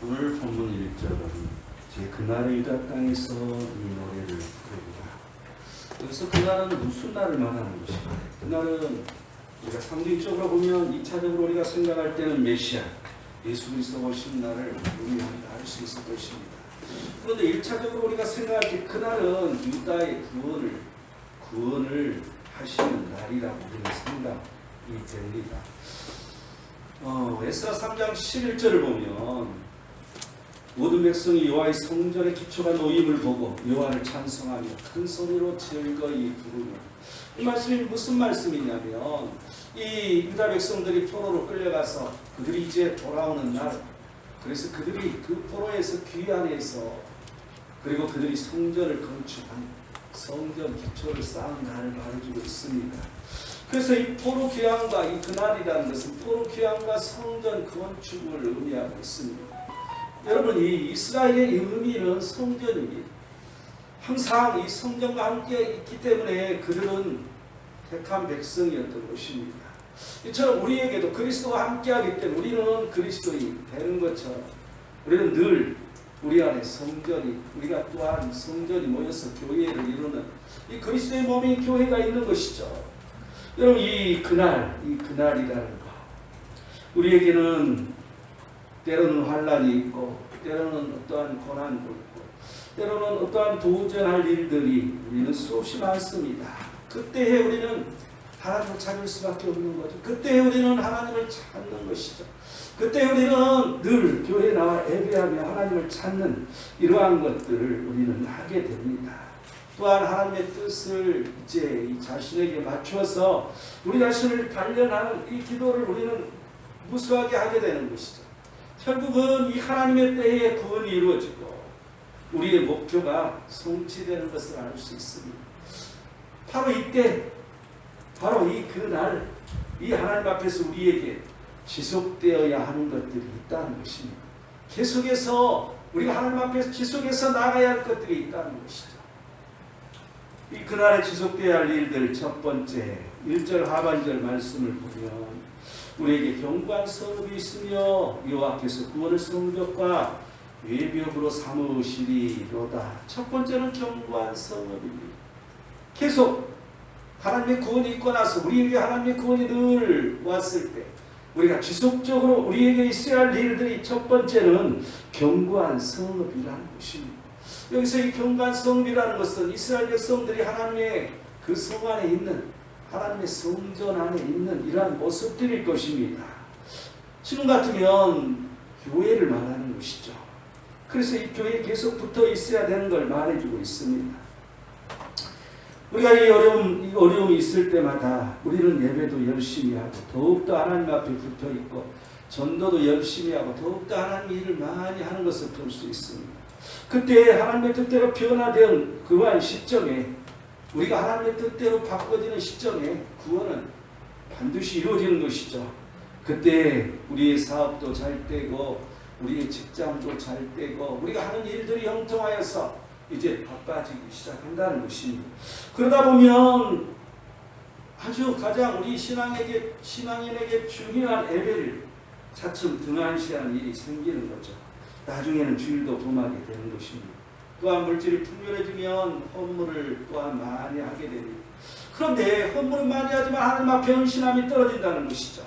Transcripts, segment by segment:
오늘 본문 1절은 제 그날의 유다 땅에서 이 노래를 부르리라. 여기서 그날은 무슨 날을 말하는 것인가? 그날은 우리가 상징적으로 보면 2차적으로 우리가 생각할 때는 메시아, 예수 그리스도 오신 날을 의미한다 할 수 있을 것입니다. 그런데 1차적으로 우리가 생각할 때 그날은 유다의 구원을 하시는 날이라고 우리는 생각이 됩니다. 에스라 3장 11절을 보면 모든 백성이 여호와의 성전의 기초가 놓임을 보고 여호와를 찬송하며 큰 소리로 즐거이 부르며, 이 말씀이 무슨 말씀이냐면 이 유다 백성들이 포로로 끌려가서 그들이 이제 돌아오는 날, 그래서 그들이 그 포로에서 귀환해서 그리고 그들이 성전을 건축한 성전 기초를 쌓은 날을 말해주고 있습니다. 그래서 이 포로 귀환과 이 그날이라는 것은 포로 귀환과 성전 건축을 의미하고 있습니다. 여러분, 이 이스라엘의 의미는 성전입니다. 항상 이 성전과 함께 있기 때문에 그들은 택한 백성이었던 것입니다. 이처럼 우리에게도 그리스도와 함께하기 때문에 우리는 그리스도인 되는 것처럼 우리는 늘 우리 안에 우리가 또한 성전이 모여서 교회를 이루는 이 그리스도의 몸인 교회가 있는 것이죠. 여러분, 이 그날이라는 것, 우리에게는 때로는 환난이 있고 때로는 어떠한 고난도 있고 때로는 어떠한 도전할 일들이 우리는 수없이 많습니다. 그때에 우리는 하나님을 찾을 수밖에 없는 거죠. 그때에 우리는 하나님을 찾는 것이죠. 그때 우리는 늘 교회에 나와 예배하며 하나님을 찾는 이러한 것들을 우리는 하게 됩니다. 또한 하나님의 뜻을 이제 이 자신에게 맞춰서 우리 자신을 단련하는 이 기도를 우리는 무수하게 하게 되는 것이죠. 결국은 이 하나님의 때에 구원이 이루어지고 우리의 목표가 성취되는 것을 알 수 있습니다. 바로 이때, 바로 이 그날, 이 하나님 앞에서 우리에게 지속되어야 하는 것들이 있다는 것입니다. 계속해서 우리가 하나님 앞에서 지속해서 나가야 할 것들이 있다는 것이죠. 이 그날에 지속되어야 할 일들, 첫 번째 1절 하반절 말씀을 보면 우리에게 견고한 성읍이 있으며 여호와께서 구원의 성벽과 외벽으로 삼으시리로다. 첫 번째는 견고한 성읍입니다. 계속 하나님의 구원이 있고 나서 우리에게 하나님의 구원이 늘 왔을 때 우리가 지속적으로 우리에게 있어야 할 일들이 첫 번째는 견고한 성읍이라는 것입니다. 여기서 이 견고한 성읍이라는 것은 이스라엘 백성들이 하나님의 그 성 안에 있는, 하나님의 성전 안에 있는 이러한 모습들일 것입니다. 지금 같으면 교회를 말하는 것이죠. 그래서 이 교회에 계속 붙어 있어야 되는 걸 말해주고 있습니다. 우리가 이 어려움이 있을 때마다 우리는 예배도 열심히 하고 더욱더 하나님 앞에 붙어 있고 전도도 열심히 하고 더욱더 하나님 일을 많이 하는 것을 볼 수 있습니다. 그때 하나님의 뜻대로 변화된 그러한 시점에, 우리가 하나님의 뜻대로 바꿔지는 시점에 구원은 반드시 이루어지는 것이죠. 그때 우리의 사업도 잘 되고 우리의 직장도 잘 되고 우리가 하는 일들이 형통하여서 이제 바빠지기 시작한다는 것입니다. 그러다 보면 아주 가장 우리 신앙인에게 중요한 예배를 차츰 등한시하는 일이 생기는 거죠. 나중에는 주일도 범하게 되는 것입니다. 또한 물질이 풍요해지면 헌물을 또한 많이 하게 됩니다. 그런데 헌물은 많이 하지만 하나님 앞에 헌신함이 떨어진다는 것이죠.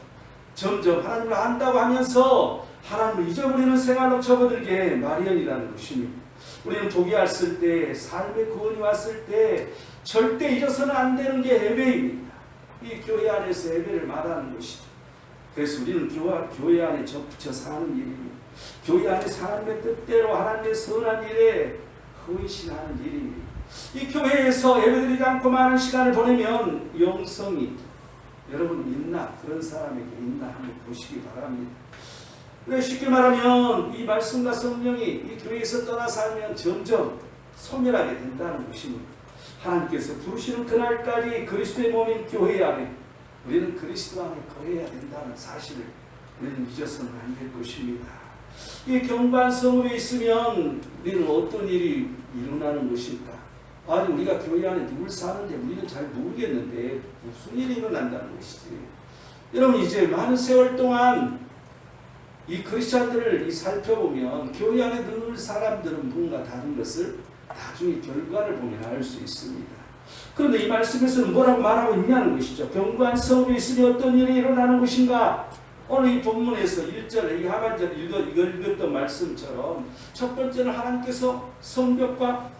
점점 하나님을 안다고 하면서 하나님을 잊어버리는 생활로 접어들게 마련이라는 것입니다. 우리는 포기했을 때, 삶의 구원이 왔을 때 절대 잊어서는 안 되는 게 예배입니다. 이 교회 안에서 예배를 말하는 것이죠. 그래서 우리는 교회 안에 접붙여 사는 일입니다. 교회 안에서 하나님의 뜻대로 하나님의 선한 일에 헌신하는 일입니다. 이 교회에서 예배드리지 않고 많은 시간을 보내면 영성이 여러분 있나, 그런 사람에게 있나 한번 보시기 바랍니다. 쉽게 말하면 이 말씀과 성령이 이 교회에서 떠나 살면 점점 소멸하게 된다는 것입니다. 하나님께서 부르시는 그날까지 그리스도의 몸인 교회 안에 우리는 그리스도 안에 거해야 된다는 사실을 우리는 잊어서는 안 될 것입니다. 이 견고한 성읍에 있으면 우리는 어떤 일이 일어나는 것일까? 아니, 우리가 교회 안에 누굴 사는데 우리는 잘 모르겠는데 무슨 일이 일어난다는 것이지. 여러분, 이제 많은 세월 동안 이 크리스찬들을 살펴보면 교회 안에 늘 사람들은 뭔가 다른 것을 나중에 결과를 보면 알 수 있습니다. 그런데 이 말씀에서는 뭐라고 말하고 있냐는 것이죠. 견고한 성읍이 있으니 어떤 일이 일어나는 것인가? 오늘 이 본문에서 1절에 이 하반절에 읽었던 말씀처럼 첫 번째는 하나님께서 성벽과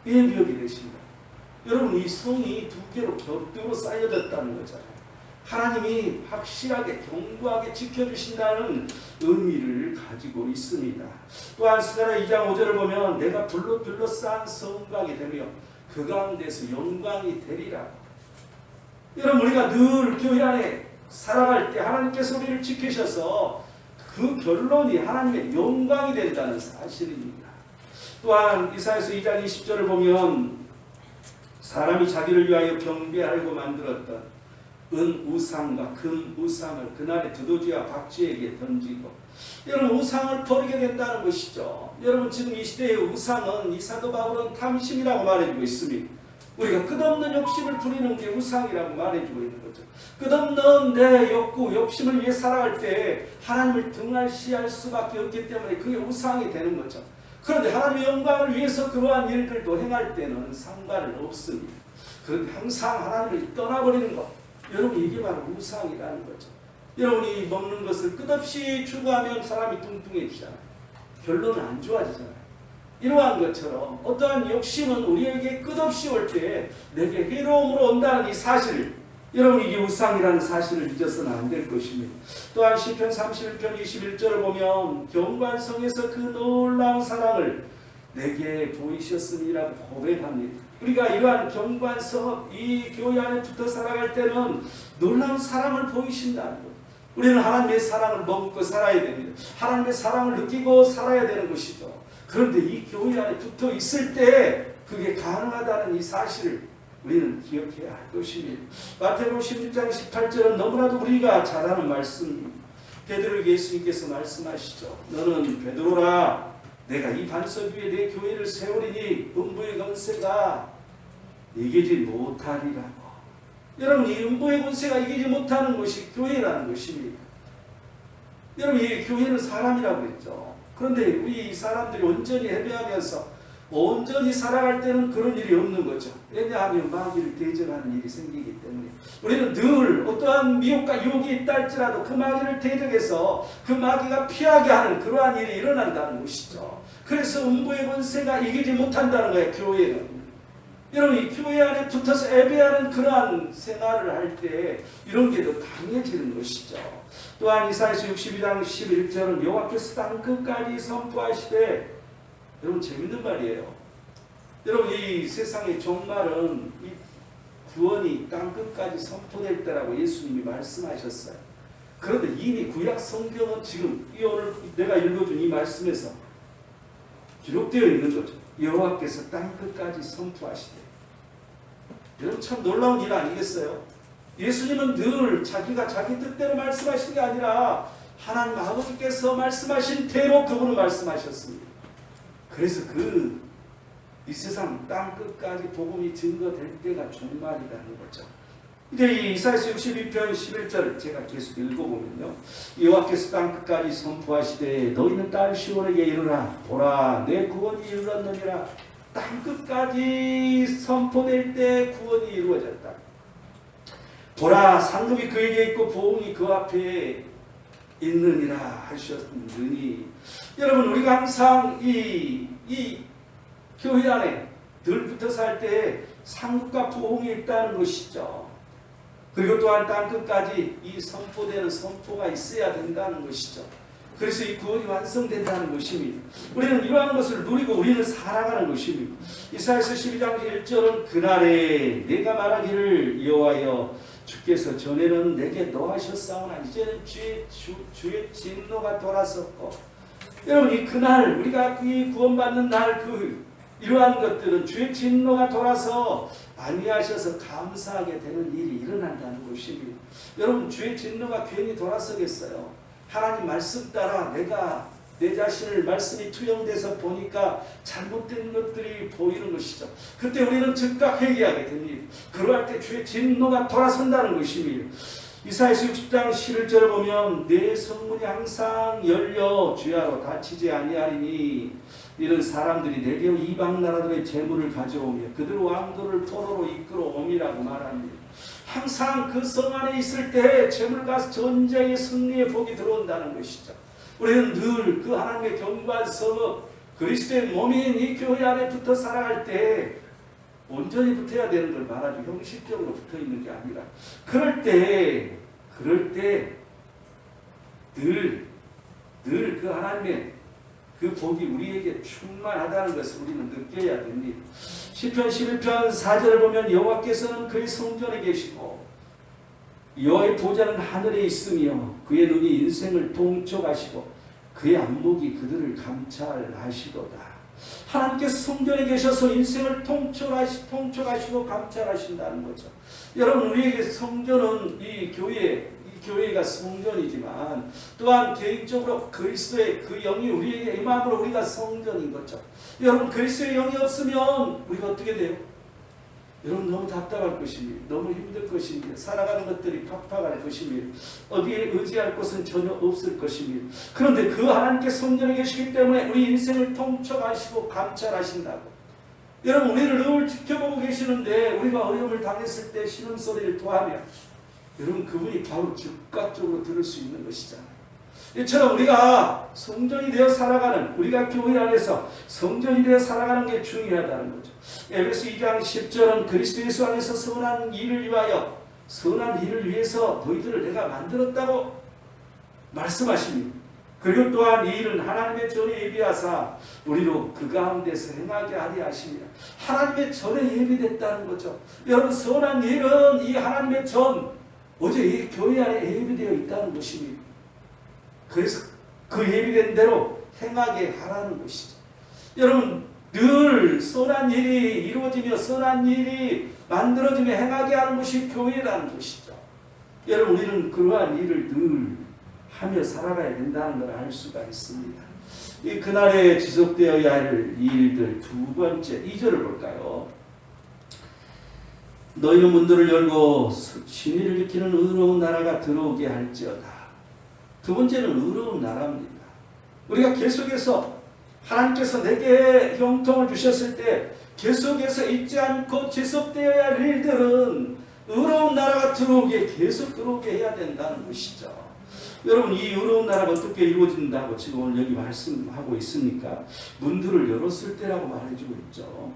외벽이 되신다. 여러분 이 성이 두 개로 겹겹으로 쌓여졌다는 거잖아요. 하나님이 확실하게 견고하게 지켜주신다는 의미를 가지고 있습니다. 또한 스가랴 2장 5절을 보면 내가 불로 둘러싼 성곽이 되며 그 가운데서 영광이 되리라. 여러분 우리가 늘 교회 안에 살아갈 때 하나님께서 우리를 지키셔서 그 결론이 하나님의 영광이 된다는 사실입니다. 또한 이사야서 2장 20절을 보면 사람이 자기를 위하여 경배하려고 만들었던 은 우상과 금 우상을 그날의 두더지와 박쥐에게 던지고, 여러분 우상을 버리게 된다는 것이죠. 여러분 지금 이 시대의 우상은 이 사도 바울은 탐심이라고 말해주고 있습니다. 우리가 끝없는 욕심을 부리는 게 우상이라고 말해주고 있는 거죠. 끝없는 내 욕구, 욕심을 위해 살아갈 때 하나님을 등할시할 수밖에 없기 때문에 그게 우상이 되는 거죠. 그런데 하나님의 영광을 위해서 그러한 일들도 행할 때는 상관은 없습니다. 그런데 항상 하나님을 떠나버리는 것, 여러분 이게 바로 우상이라는 거죠. 여러분이 먹는 것을 끝없이 추구하면 사람이 뚱뚱해지잖아요. 결론은 안 좋아지잖아요. 이러한 것처럼 어떠한 욕심은 우리에게 끝없이 올 때 내게 해로움으로 온다는 이 사실을, 여러분 이게 우상이라는 사실을 잊어서는 안 될 것입니다. 또한 시편 31편 21절을 보면 견고한 성에서 그 놀라운 사랑을 내게 보이셨으니라고 고백합니다. 우리가 이러한 견고한 성읍, 이 교회 안에 붙어 살아갈 때는 놀라운 사랑을 보이신다는 것. 우리는 하나님의 사랑을 머금고 살아야 됩니다. 하나님의 사랑을 느끼고 살아야 되는 것이죠. 그런데 이 교회 안에 붙어 있을 때 그게 가능하다는 이 사실을 우리는 기억해야 할 것입니다. 마태복음 16장 18절은 너무나도 우리가 잘 아는 말씀입니다. 베드로에게 예수님께서 말씀하시죠. 너는 베드로라, 내가 이 반석 위에 내 교회를 세우리니 음부의 권세가 이기지 못하리라고. 여러분 이 음부의 권세가 이기지 못하는 것이 교회라는 것입니다. 여러분 이 교회는 사람이라고 했죠. 그런데 우리 사람들이 온전히 예배하면서 온전히 살아갈 때는 그런 일이 없는 거죠. 왜냐하면 마귀를 대적하는 일이 생기기 때문에 우리는 늘 어떠한 미혹과 유혹이 있다 할지라도 그 마귀를 대적해서 그 마귀가 피하게 하는 그러한 일이 일어난다는 것이죠. 그래서 음부의 권세가 이기지 못한다는 거예요. 교회는. 여러분 이 교회 안에 붙어서 예배하는 그러한 생활을 할 때 이런 게 더 강해지는 것이죠. 또한 이사야서 62장 11절은 여호와께서 땅 끝까지 선포하시되, 여러분 재밌는 말이에요. 여러분 이 세상의 종말은 이 구원이 땅 끝까지 선포될 때라고 예수님이 말씀하셨어요. 그런데 이미 구약 성경은 지금 이 오늘 내가 읽어준 이 말씀에서 기록되어 있는 거죠. 여호와께서 땅 끝까지 선포하시되. 여러분 참 놀라운 일 아니겠어요? 예수님은 늘 자기가 자기 뜻대로 말씀하신 게 아니라 하나님 아버지께서 말씀하신 대로 그분은 말씀하셨습니다. 그래서 이 세상 땅 끝까지 복음이 증거될 때가 종말이라는 거죠. 이제 이 이사야서 62편 11절 제가 계속 읽어보면요. 여호와께서 땅 끝까지 선포하시되 너희는 딸 시온에게 이르라. 보라 내 구원이 이르렀느니라. 땅 끝까지 선포될 때 구원이 이루어졌다. 보라 상급이 그에게 있고 보응이 그 앞에 있느니라 하셨느니. 여러분 우리가 항상 이 교회 안에 늘 붙어 살 때 상급과 보응이 있다는 것이죠. 그리고 또한 땅 끝까지 이 선포되는 선포가 있어야 된다는 것이죠. 그래서 이 구원이 완성된다는 것입니다. 우리는 이러한 것을 누리고 우리는 살아가는 것입니다. 이사야서 12장 1절은 그날에 내가 말하기를 여호와여 주께서 전에는 내게 노하셨사오나 이제는 주의 진노가 돌아섰고. 여러분 이 그날 우리가 이 구원받는 날 이러한 것들은 주의 진노가 돌아서 안위하셔서 감사하게 되는 일이 일어난다는 것입니다. 여러분 주의 진노가 괜히 돌아서겠어요? 하나님 말씀 따라 내가 내 자신을 말씀이 투영돼서 보니까 잘못된 것들이 보이는 것이죠. 그때 우리는 즉각 회개하게 됩니다. 그러할 때 주의 진노가 돌아선다는 것입니다. 이사야서 60장 11절을 보면 내 성문이 항상 열려 주야로 닫히지 아니하리니 이런 사람들이 내게 이방 나라들의 재물을 가져오며 그들 왕도를 포로로 이끌어옴이라고 말합니다. 항상 그 성 안에 있을 때 재물과 전쟁의 승리의 복이 들어온다는 것이죠. 우리는 늘 그 하나님의 경관 성읍 그리스도의 몸인 이 교회 안에 붙어 살아갈 때 온전히 붙어야 되는 걸 말하죠. 형식적으로 붙어 있는 게 아니라 그럴 때 늘 그 하나님의 그 복이 우리에게 충만하다는 것을 우리는 느껴야 됩니다. 시편 11편 4절을 보면 여호와께서는 그의 성전에 계시고 여호와의 보좌는 하늘에 있으며 그의 눈이 인생을 통촉하시고 그의 안목이 그들을 감찰하시도다. 하나님께서 성전에 계셔서 인생을 통촉하시고 감찰하신다는 거죠. 여러분 우리에게 성전은 이 교회가 성전이지만 또한 개인적으로 그리스도의 그 영이 우리에게 임함으로 우리가 성전인 거죠. 여러분 그리스도의 영이 없으면 우리가 어떻게 돼요? 여러분 너무 답답할 것입니다. 너무 힘들 것입니다. 살아가는 것들이 팍팍할 것입니다. 어디에 의지할 곳은 전혀 없을 것입니다. 그런데 그 하나님께 성전에 계시기 때문에 우리 인생을 통촉하시고 감찰하신다고. 여러분 우리를 늘 지켜보고 계시는데 우리가 어려움을 당했을 때 신음소리를 토하며 여러분 그분이 바로 즉각적으로 들을 수 있는 것이잖아요. 이처럼 우리가 성전이 되어 살아가는 우리가 교회 안에서 성전이 되어 살아가는 게 중요하다는 거죠. 에베소 2장 10절은 그리스도 예수 안에서 선한 일을 위하여 선한 일을 위해서 너희들을 내가 만들었다고 말씀하십니다. 그리고 또한 이 일은 하나님의 전에 예비하사 우리로 그 가운데서 행하게 하리 하십니다. 하나님의 전에 예비됐다는 거죠. 여러분 선한 일은 이 하나님의 전 어제 이 교회 안에 예비되어 있다는 것입니다. 그래서 그 예비된 대로 행하게 하라는 것이죠. 여러분 늘 선한 일이 이루어지며 선한 일이 만들어지며 행하게 하는 것이 교회라는 것이죠. 여러분 우리는 그러한 일을 늘 하며 살아가야 된다는 걸 알 수가 있습니다. 이 그날에 지속되어야 할 일들 두 번째 2절을 볼까요? 너희는 문들을 열고 진리를 지키는 의로운 나라가 들어오게 할지어다. 두 번째는 의로운 나라입니다. 우리가 계속해서 하나님께서 내게 형통을 주셨을 때 계속해서 잊지 않고 지속되어야 할 일들은 의로운 나라가 계속 들어오게 해야 된다는 것이죠. 여러분 이 의로운 나라가 어떻게 이루어진다고 지금 오늘 여기 말씀하고 있으니까 문들을 열었을 때라고 말해주고 있죠.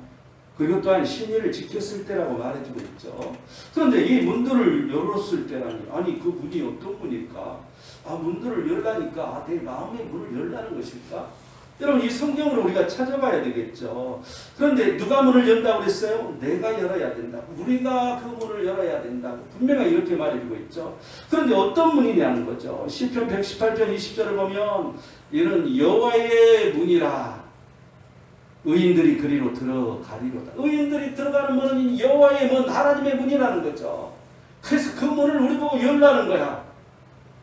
그리고 또한 신의를 지켰을 때라고 말해주고 있죠. 그런데 이 문들을 열었을 때라니 아니 그 문이 어떤 문일까? 문들을 열라니까 내 마음의 문을 열라는 것일까? 여러분 이 성경을 우리가 찾아봐야 되겠죠. 그런데 누가 문을 연다고 그랬어요? 내가 열어야 된다고. 우리가 그 문을 열어야 된다고. 분명히 이렇게 말해주고 있죠. 그런데 어떤 문이냐는 거죠. 시편 118편 20절을 보면 이는 여호와의 문이라 의인들이 그리로 들어가리로다. 의인들이 들어가는 문은 여호와의 문, 하나님의 문이라는 거죠. 그래서 그 문을 우리 보고 열라는 거야.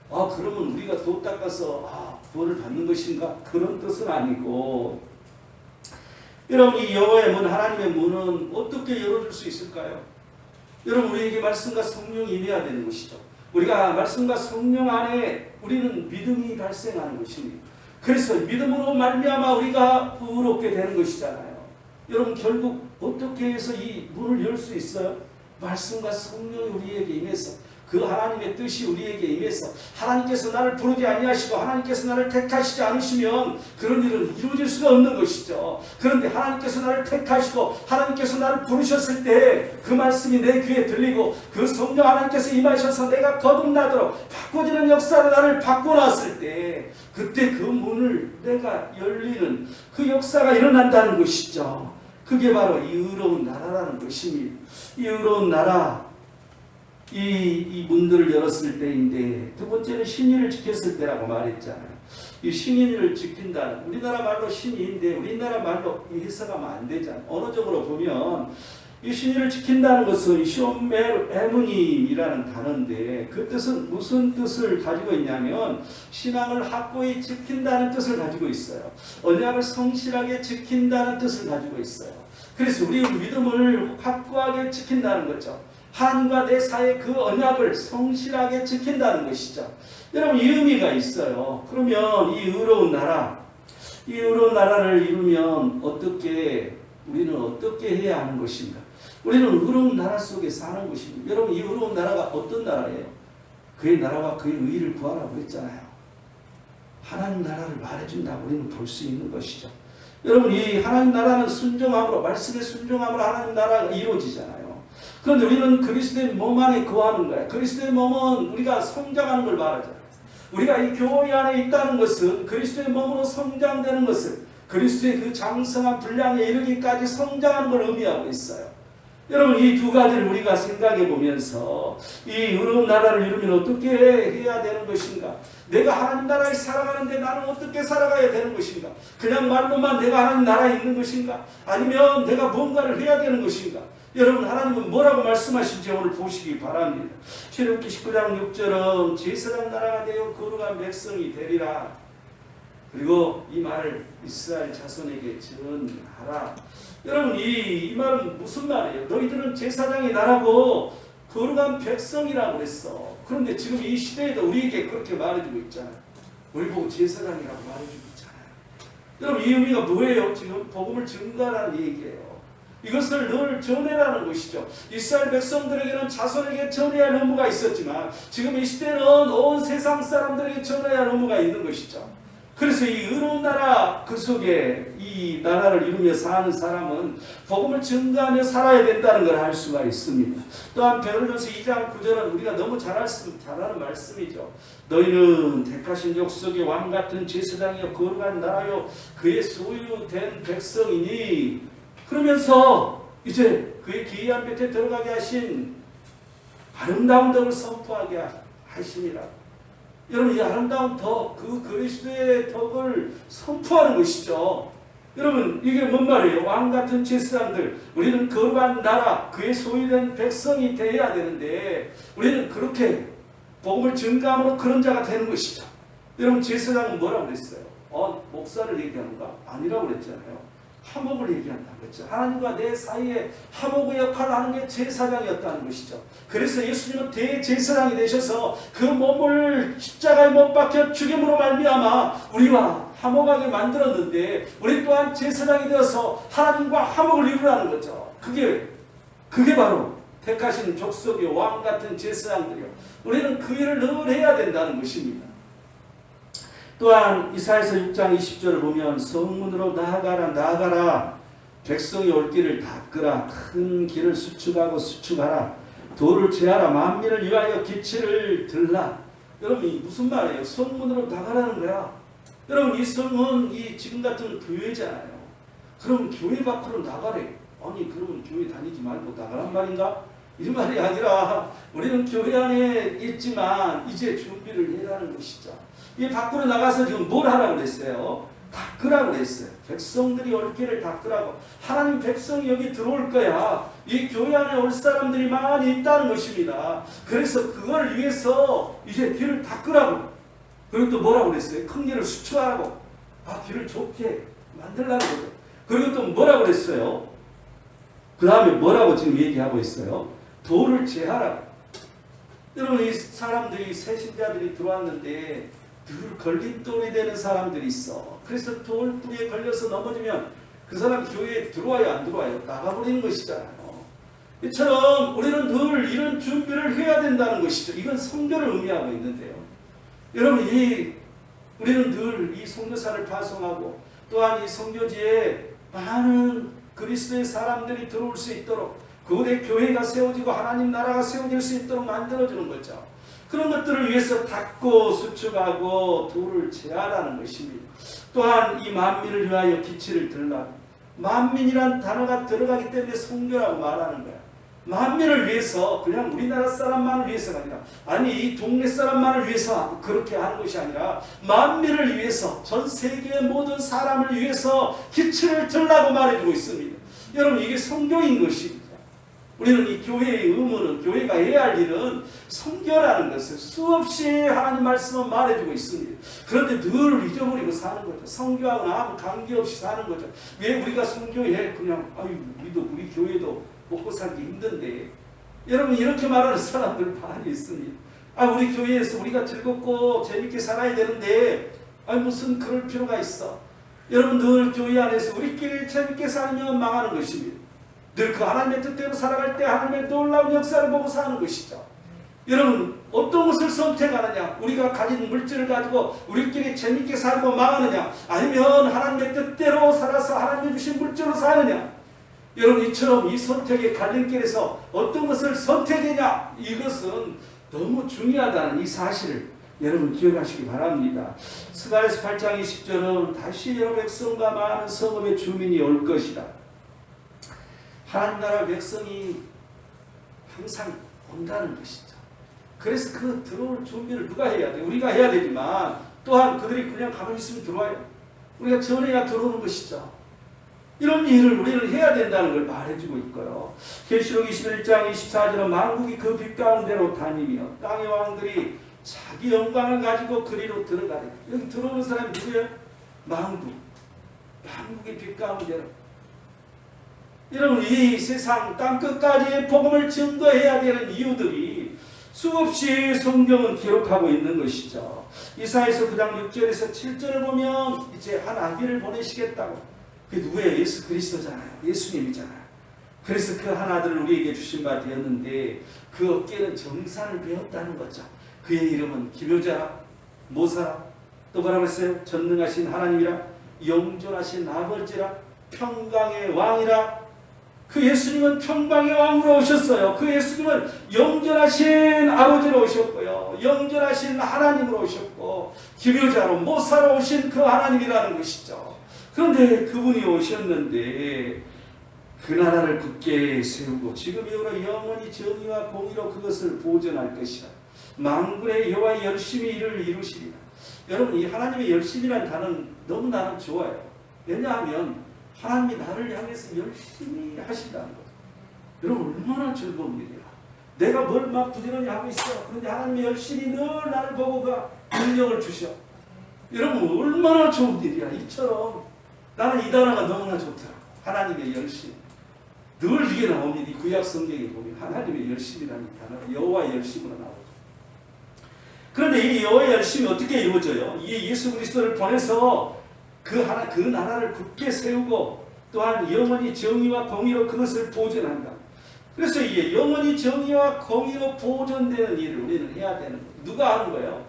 그러면 우리가 도 닦아서 구원을 받는 것인가? 그런 뜻은 아니고 여러분 이 여호와의 문, 하나님의 문은 어떻게 열어줄 수 있을까요? 여러분 우리에게 말씀과 성령이 임해야 되는 것이죠. 우리가 말씀과 성령 안에 우리는 믿음이 발생하는 것입니다. 그래서 믿음으로 말미암아 우리가 의롭게 되는 것이잖아요. 여러분 결국 어떻게 해서 이 문을 열 수 있어요? 말씀과 성령이 우리에게 임해서 그 하나님의 뜻이 우리에게 임해서 하나님께서 나를 부르지 아니하시고 하나님께서 나를 택하시지 않으시면 그런 일은 이루어질 수가 없는 것이죠. 그런데 하나님께서 나를 택하시고 하나님께서 나를 부르셨을 때 그 말씀이 내 귀에 들리고 그 성령 하나님께서 임하셔서 내가 거듭나도록 바꿔지는 역사로 나를 바꿔놨을 때 그때 그 문을 내가 열리는 그 역사가 일어난다는 것이죠. 그게 바로 이 의로운 나라라는 것입니다. 이 의로운 나라 이 문들을 열었을 때인데 두 번째는 신의를 지켰을 때라고 말했잖아요. 이 신의를 지킨다는 우리나라 말로 신의인데 우리나라 말로 해석하면 안 되잖아요. 언어적으로 보면 이 신의를 지킨다는 것은 쇼메르에무님이라는 단어인데 그 뜻은 무슨 뜻을 가지고 있냐면 신앙을 확고히 지킨다는 뜻을 가지고 있어요. 언약을 성실하게 지킨다는 뜻을 가지고 있어요. 그래서 우리 믿음을 확고하게 지킨다는 거죠. 하나님과 내 사이의 그 언약을 성실하게 지킨다는 것이죠. 여러분 이 의미가 있어요. 그러면 이 의로운 나라를 이루면 우리는 어떻게 해야 하는 것인가? 우리는 의로운 나라 속에 사는 것입니다. 여러분 이 의로운 나라가 어떤 나라예요? 그의 나라와 그의 의를 구하라고 했잖아요. 하나님 나라를 말해준다고 우리는 볼 수 있는 것이죠. 여러분 이 하나님 나라는 순종함으로, 말씀의 순종함으로 하나님 나라가 이루어지잖아요. 그런데 우리는 그리스도의 몸 안에 거하는 거예요. 그리스도의 몸은 우리가 성장하는 걸 말하잖아요. 우리가 이 교회 안에 있다는 것은 그리스도의 몸으로 성장되는 것을, 그리스도의 그 장성한 분량에 이르기까지 성장하는 걸 의미하고 있어요. 여러분 이 두 가지를 우리가 생각해 보면서 이 의로운 나라를 이루면 어떻게 해야 되는 것인가? 내가 하나님 나라에 살아가는데 나는 어떻게 살아가야 되는 것인가? 그냥 말로만 내가 하나님 나라에 있는 것인가? 아니면 내가 뭔가를 해야 되는 것인가? 여러분 하나님은 뭐라고 말씀하신지 오늘 보시기 바랍니다. 출애굽기 19장 6절은 제사장 나라가 되어 거룩한 백성이 되리라. 그리고 이 말을 이스라엘 자손에게 전하라. 여러분 이 말은 무슨 말이에요? 너희들은 제사장의 나라고 거룩한 백성이라고 그랬어. 그런데 지금 이 시대에도 우리에게 그렇게 말해주고 있잖아요. 우리 보고 제사장이라고 말해주고 있잖아요. 여러분 이 의미가 뭐예요? 지금 복음을 증거하라는 얘기예요. 이것을 늘 전해라는 것이죠. 이스라엘 백성들에게는 자손에게 전해야 할 의무가 있었지만 지금 이 시대는 온 세상 사람들에게 전해야 할 의무가 있는 것이죠. 그래서 이 의로운 나라 그 속에 이 나라를 이루며 사는 사람은 복음을 증거하며 살아야 된다는 걸 알 수가 있습니다. 또한 베드로전서 2장 9절은 우리가 너무 잘 아는 말씀이죠. 너희는 택하신 족속의 왕같은 제사장이요 거룩한 나라요 그의 소유된 백성이니, 그러면서 이제 그의 기이한 볕에 들어가게 하신 아름다운 덕을 선포하게 하시니라. 여러분 이 아름다운 덕, 그 그리스도의 덕을 선포하는 것이죠. 여러분 이게 뭔 말이에요? 왕같은 제사장들, 우리는 거룩한 나라, 그의 소유된 백성이 되어야 되는데 우리는 그렇게 복음을 증거함으로 그런 자가 되는 것이죠. 여러분 제사장은 뭐라고 그랬어요? 목사를 얘기하는가? 아니라고 그랬잖아요. 화목을 얘기한다고 그랬죠. 하나님과 내 사이에 화목의 역할을 하는 게 제사장이었다는 것이죠. 그래서 예수님은 대제사장이 되셔서 그 몸을 십자가에 못 박혀 죽임으로 말미암아 우리와 화목하게 만들었는데 우리 또한 제사장이 되어서 하나님과 화목을 이루라는 거죠. 그게 바로 택하신 족속의 왕 같은 제사장들이요. 우리는 그 일을 늘 해야 된다는 것입니다. 또한 이사야서 6장 20절을 보면 성문으로 나아가라. 백성이 올 길을 닦으라. 큰 길을 수축하라. 돌을 제하라. 만민을 위하여 기치를 들라. 여러분 이 무슨 말이에요? 성문으로 나가라는 거야. 여러분 이 성은 이 지금 같은 교회잖아요. 그럼 교회 밖으로 나가래. 아니 그러면 교회 다니지 말고 나가란 말인가? 이 말이 아니라 우리는 교회 안에 있지만 이제 준비를 해라는 것이죠. 이 밖으로 나가서 지금 뭘 하라고 그랬어요? 닦으라고 그랬어요. 백성들이 올 길을 닦으라고. 하나님 백성이 여기 들어올 거야. 이 교회 안에 올 사람들이 많이 있다는 것입니다. 그래서 그걸 위해서 이제 길을 닦으라고. 그리고 또 뭐라고 그랬어요? 큰 길을 수축하라고. 길을 좋게 만들라는 거죠. 그리고 또 뭐라고 그랬어요? 그 다음에 뭐라고 지금 얘기하고 있어요? 돌을 제하라고. 여러분 이 사람들이 새신자들이 들어왔는데 늘 걸림돌이 되는 사람들이 있어. 그래서 돌뿌리에 걸려서 넘어지면 그 사람 교회에 들어와요 안 들어와요? 나가버리는 것이잖아요. 이처럼 우리는 늘 이런 준비를 해야 된다는 것이죠. 이건 성교를 의미하고 있는데요. 여러분 우리는 늘 이 선교사를 파송하고 또한 이 선교지에 많은 그리스도의 사람들이 들어올 수 있도록 그곳에 교회가 세워지고 하나님 나라가 세워질 수 있도록 만들어주는 거죠. 그런 것들을 위해서 닦고 수축하고 돌을 제하라는 것입니다. 또한 이 만민을 위하여 기치를 들라. 만민이란 단어가 들어가기 때문에 선교라고 말하는 거야. 만민을 위해서 그냥 우리나라 사람만을 위해서가 아니라 이 동네 사람만을 위해서 그렇게 하는 것이 아니라 만민을 위해서 전 세계의 모든 사람을 위해서 기치를 들라고 말해주고 있습니다. 여러분 이게 선교인 것입니다. 우리는 이 교회의 의무는 교회가 해야 할 일은 선교라는 것을 수없이 하나님 말씀은 말해주고 있습니다. 그런데 늘 잊어버리고 사는 거죠. 선교하고는 아무 관계없이 사는 거죠. 왜 우리가 선교해? 그냥 우리 교회도 먹고 살기 힘든데. 여러분 이렇게 말하는 사람들 많이 있습니다. 우리 교회에서 우리가 즐겁고 재밌게 살아야 되는데 무슨 그럴 필요가 있어. 여러분 늘 교회 안에서 우리끼리 재밌게 살면 망하는 것입니다. 늘 그 하나님의 뜻대로 살아갈 때 하나님의 놀라운 역사를 보고 사는 것이죠. 여러분 어떤 것을 선택하느냐, 우리가 가진 물질을 가지고 우리끼리 재밌게 살고 망하느냐, 아니면 하나님의 뜻대로 살아서 하나님이 주신 물질로 사느냐. 여러분 이처럼 이 선택의 갈림길에서 어떤 것을 선택하냐, 이것은 너무 중요하다는 이 사실을 여러분 기억하시기 바랍니다. 스가랴서 8장 20절은 다시 여러 백성과 많은 성읍의 주민이 올 것이다. 하나님 나라 백성이 항상 온다는 것이죠. 그래서 그 들어올 준비를 누가 해야 돼? 우리가 해야 되지만 또한 그들이 그냥 가만히 있으면 들어와요. 우리가 전해야 들어오는 것이죠. 이런 일을 우리는 해야 된다는 걸 말해주고 있고요. 계시록 21장 24절은 만국이 그 빛 가운데로 다니며 땅의 왕들이 자기 영광을 가지고 그리로 들어가리. 여기 들어오는 사람이 누구예요? 만국의 빛 가운데로. 여러분 이 세상 땅끝까지 복음을 증거해야 되는 이유들이 수없이 성경은 기록하고 있는 것이죠. 이사야서 9장 6절에서 7절을 보면 이제 한 아기를 보내시겠다고. 그게 누구예요? 예수 그리스도잖아요. 예수님이잖아요. 그래서 그 한 아들을 우리에게 주신 바 되었는데 그 어깨는 정산을 배웠다는 거죠. 그의 이름은 기묘자라, 모사라, 또 뭐라고 했어요? 전능하신 하나님이라, 영존하신 아버지라, 평강의 왕이라. 그 예수님은 평강의 왕으로 오셨어요. 그 예수님은 영존하신 아버지로 오셨고요, 영존하신 하나님으로 오셨고, 기묘자로 모사로 오신 그 하나님이라는 것이죠. 그런데 그분이 오셨는데 그 나라를 굳게 세우고 지금 이후로 영원히 정의와 공의로 그것을 보존할 것이라. 만군의 여호와의 열심히 이를 이루시리라. 여러분 이 하나님의 열심이라는 단어는 너무 나는 좋아요. 왜냐하면 하나님이 나를 향해서 열심히 하신다는 거죠. 여러분 얼마나 즐거운 일이야. 내가 뭘 막 부지런히 하고 있어. 그런데 하나님이 열심히 늘 나를 보고 그 능력을 주셔. 여러분 얼마나 좋은 일이야. 이처럼 나는 이 단어가 너무나 좋더라고. 하나님의 열심. 늘 이게 나옵니다. 이 구약 성경에 보면 하나님의 열심이라는 단어가 여호와의 열심으로 나오죠. 그런데 이 여호와의 열심이 어떻게 이루어져요? 이 예수 그리스도를 보내서 그 나라를 굳게 세우고 또한 영원히 정의와 공의로 그것을 보존한다. 그래서 이게 영원히 정의와 공의로 보존되는 일을 우리는 해야 되는 거예요. 누가 하는 거예요?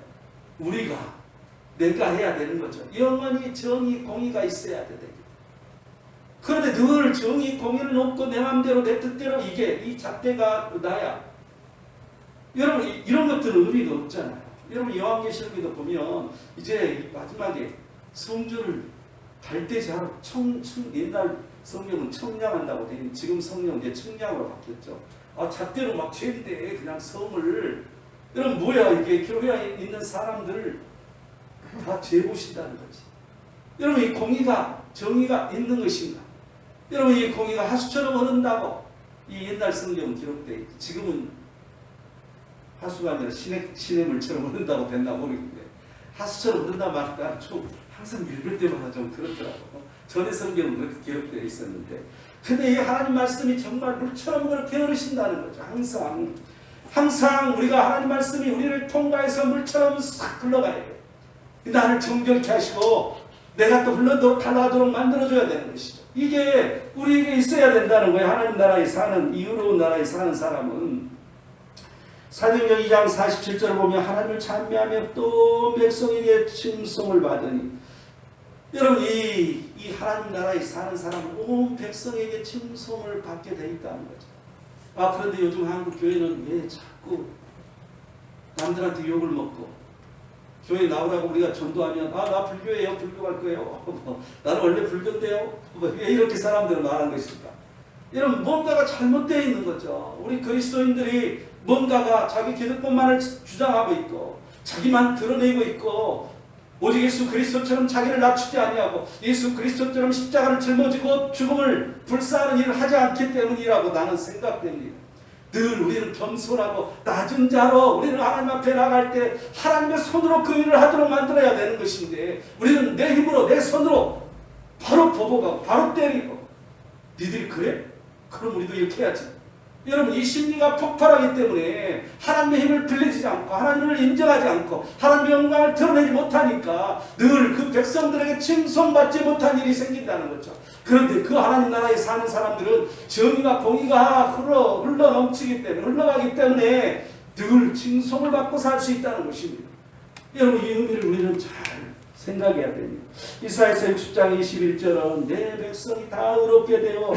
우리가, 내가 해야 되는 거죠. 영원히 정의, 공의가 있어야 돼. 그런데 늘 정의, 공의는 없고 내 마음대로 내 뜻대로 이 잣대가 나야. 여러분 이런 것들은 의미가 없잖아요. 여러분 요한계시록에도 보면 이제 마지막에 성전을 달대자로 옛날 성령은 청량한다고 돼 있는, 지금 성령은 이제 청량으로 바뀌었죠. 잣대로 막 죄인데 그냥 성을, 여러분 뭐야 이게 교회에 있는 사람들 다 죄 보신다는 거지. 여러분 이 공의가 정의가 있는 것인가? 여러분 이 공의가 하수처럼 흐른다고 이 옛날 성경은 기록되어 있지. 지금은 하수가 아니라 시냇물처럼 흐른다고 됐나 모르겠는데 하수처럼 흐른다 말까 좀 항상 읽을 때마다 좀 그렇더라고. 전의 성경은 그렇게 기록되어 있었는데, 근데 이 하나님 말씀이 정말 물처럼 그렇게 흐르신다는 거죠. 항상 우리가 하나님 말씀이 우리를 통과해서 물처럼 싹 흘러가야 돼요. 나를 정결케 하시고 내가 또 흘러도록 달라하도록 만들어줘야 되는 것이죠. 이게 우리에게 있어야 된다는 거예요. 하나님 나라에 사는, 이유로운 나라에 사는 사람은 사도행전 2장 47절을 보면 하나님을 찬미하며 또 백성에게 칭송을 받으니, 여러분 이 하나님 나라에 사는 사람은 온 백성에게 칭송을 받게 돼 있다는 거죠. 그런데 요즘 한국 교회는 왜 자꾸 남들한테 욕을 먹고, 교회 나오라고 우리가 전도하면 나 불교예요. 불교 갈 거예요. 나는 원래 불교인데요. 왜 이렇게 사람들은 말하는 것일까? 여러분 뭔가가 잘못되어 있는 거죠. 우리 그리스도인들이 뭔가가 자기 기득권만을 주장하고 있고 자기만 드러내고 있고 오직 예수 그리스도처럼 자기를 낮추지 아니하고 예수 그리스도처럼 십자가를 짊어지고 죽음을 불사하는 일을 하지 않기 때문이라고 나는 생각됩니다. 늘 우리는 겸손하고 낮은 자로 우리는 하나님 앞에 나갈 때 하나님의 손으로 그 일을 하도록 만들어야 되는 것인데, 우리는 내 힘으로 내 손으로 바로 보복하고 바로 때리고, 니들이 그래? 그럼 우리도 이렇게 해야지. 여러분 이 심리가 폭발하기 때문에 하나님의 힘을 빌리지 않고 하나님을 인정하지 않고 하나님의 영광을 드러내지 못하니까 늘 그 백성들에게 칭송받지 못한 일이 생긴다는 거죠. 그런데 그 하나님 나라에 사는 사람들은 정의가 공의가 흘러 넘치기 때문에 흘러가기 때문에 늘 칭송을 받고 살 수 있다는 것입니다. 여러분 이 의미를 우리는 잘 생각해야 됩니다. 이사야서 60장 21절은 내 백성이 다 의롭게 되어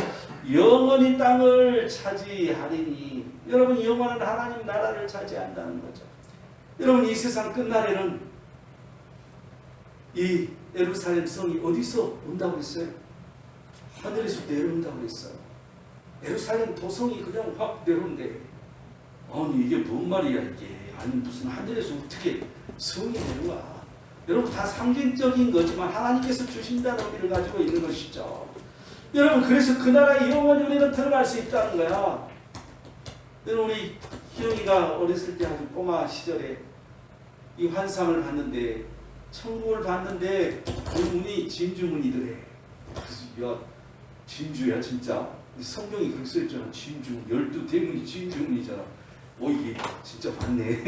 영원히 땅을 차지하리니, 여러분 영원한 하나님 나라를 차지한다는 거죠. 여러분 이 세상 끝날에는 이 예루살렘 성이 어디서 온다고 했어요? 하늘에서 내려온다고 했어요. 예루살렘 도성이 그냥 확 내려온대. 아니 이게 뭔 말이야 이게. 아니 무슨 하늘에서 어떻게 성이 내려와. 여러분 다 상징적인 거지만 하나님께서 주신다는 의미를 가지고 있는 것이죠. 여러분 그래서 그 나라에 영원히 우리는 들어갈 수 있다는 거야. 여러분 우리 희영이가 어렸을 때 아주 꼬마 시절에 이 환상을 봤는데 천국을 봤는데 그 문이 진주문이더래. 그래서 야 진주야 진짜. 성경이 그렇게 써있잖아. 진주 12대문이 진주문이잖아. 이게 진짜 맞네.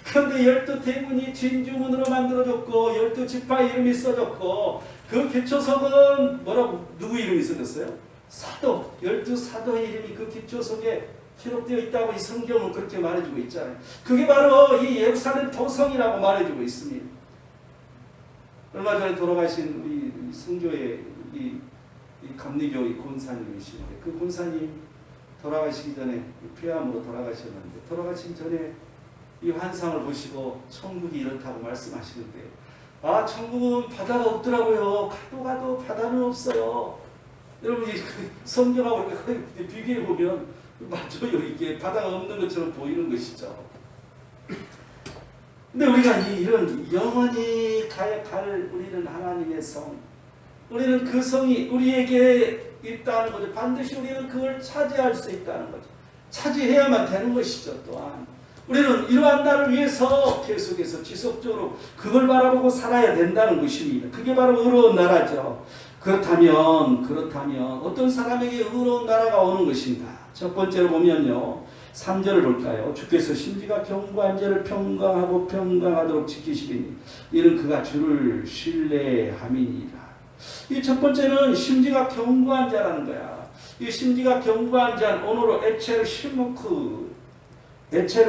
그런데 12대문이 진주문으로 만들어졌고 12지파 이름이 써졌고 그 기초석은 뭐라고 누구 이름이 써졌어요? 사도. 12사도의 이름이 그 기초석에 기록되어 있다고 이 성경은 그렇게 말해주고 있잖아요. 그게 바로 이 예루살렘 도성이라고 말해주고 있습니다. 얼마 전에 돌아가신 우리 성교의 이 감리교 권사님이시는데 그 권사님 돌아가시기 전에 폐암으로 돌아가셨는데 돌아가신 전에 이 환상을 보시고 천국이 이렇다고 말씀하시는데 아 천국은 바다가 없더라고요. 가도 바다는 없어요. 여러분 이 성경하고 비교해 보면 맞아요. 이게 바다가 없는 것처럼 보이는 것이죠. 근데 우리가 이런 영원히 갈 우리는 하나님의 성, 우리는 그 성이 우리에게 있다는 거죠. 반드시 우리는 그걸 차지할 수 있다는 거죠. 차지해야만 되는 것이죠. 또한 우리는 이러한 날을 위해서 계속해서 지속적으로 그걸 바라보고 살아야 된다는 것입니다. 그게 바로 의로운 나라죠. 그렇다면 어떤 사람에게 의로운 나라가 오는 것인가? 첫 번째로 보면요. 3절을 볼까요? 주께서 심지가 경고한 자를 평강하도록 지키시리니 이는 그가 주를 신뢰함이니라. 이 첫 번째는 심지가 경고한 자라는 거야. 이 심지가 경고한 자는 오늘로 에체르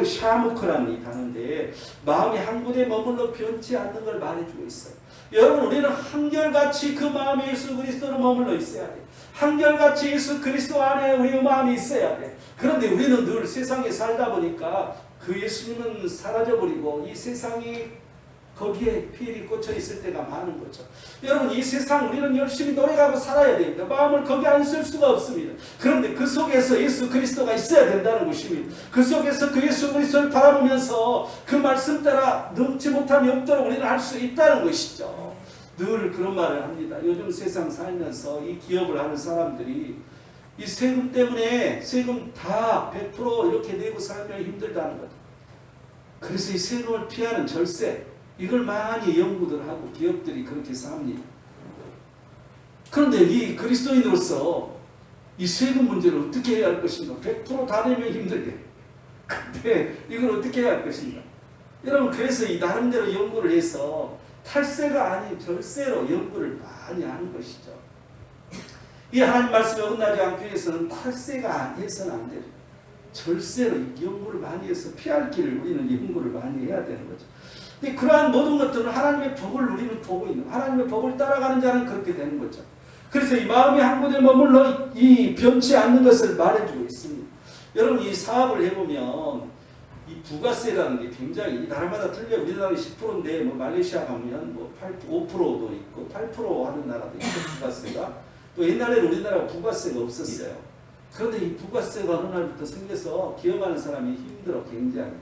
샤무크라는 이 단어인데 마음이 한 곳에 머물러 변치 않는 걸 말해주고 있어요. 여러분 우리는 한결같이 그 마음이 예수 그리스도로 머물러 있어야 돼. 한결같이 예수 그리스도 안에 우리의 마음이 있어야 돼. 그런데 우리는 늘 세상에 살다 보니까 그 예수님은 사라져버리고 이 세상이 거기에 피일이 꽂혀 있을 때가 많은 거죠. 여러분 이 세상 우리는 열심히 노력하고 살아야 됩니다. 마음을 거기 안 쓸 수가 없습니다. 그런데 그 속에서 예수 그리스도가 있어야 된다는 것입니다. 그 속에서 그 예수 그리스도를 바라보면서 그 말씀 따라 넘지 못함이 없도록 우리는 할 수 있다는 것이죠. 늘 그런 말을 합니다. 요즘 세상 살면서 이 기업을 하는 사람들이 이 세금 때문에 세금 다 100% 이렇게 내고 살면 힘들다는 거죠. 그래서 이 세금을 피하는 절세 이걸 많이 연구들 하고 기업들이 그렇게 삽니다. 그런데 이 그리스도인으로서 이 세금 문제를 어떻게 해야 할 것인가? 100% 다 내면 힘들게. 근데 이걸 어떻게 해야 할 것인가? 여러분 그래서 이 나름대로 연구를 해서 탈세가 아닌 절세로 연구를 많이 하는 것이죠. 이 하나님 말씀에 어긋나지 않기 위해서는 탈세가 해서는 안 돼요. 절세로 연구를 많이 해서 피할 길을 우리는 연구를 많이 해야 되는 거죠. 근데 그러한 모든 것들은 하나님의 법을 우리는 보고 있는, 하나님의 법을 따라가는 자는 그렇게 되는 거죠. 그래서 이 마음이 한 곳에 머물러 이 변치 않는 것을 말해주고 있습니다. 여러분 이 사업을 해보면 이 부가세라는 게 굉장히 나라마다 틀려. 우리나라는 10%인데 뭐 말레이시아 가면 뭐 5%도 있고 8% 하는 나라도 있고 부가세가. 또 옛날에는 우리나라가 부가세가 없었어요. 그런데 이 부가세가 어느 날부터 생겨서 기업하는 사람이 힘들어 굉장히.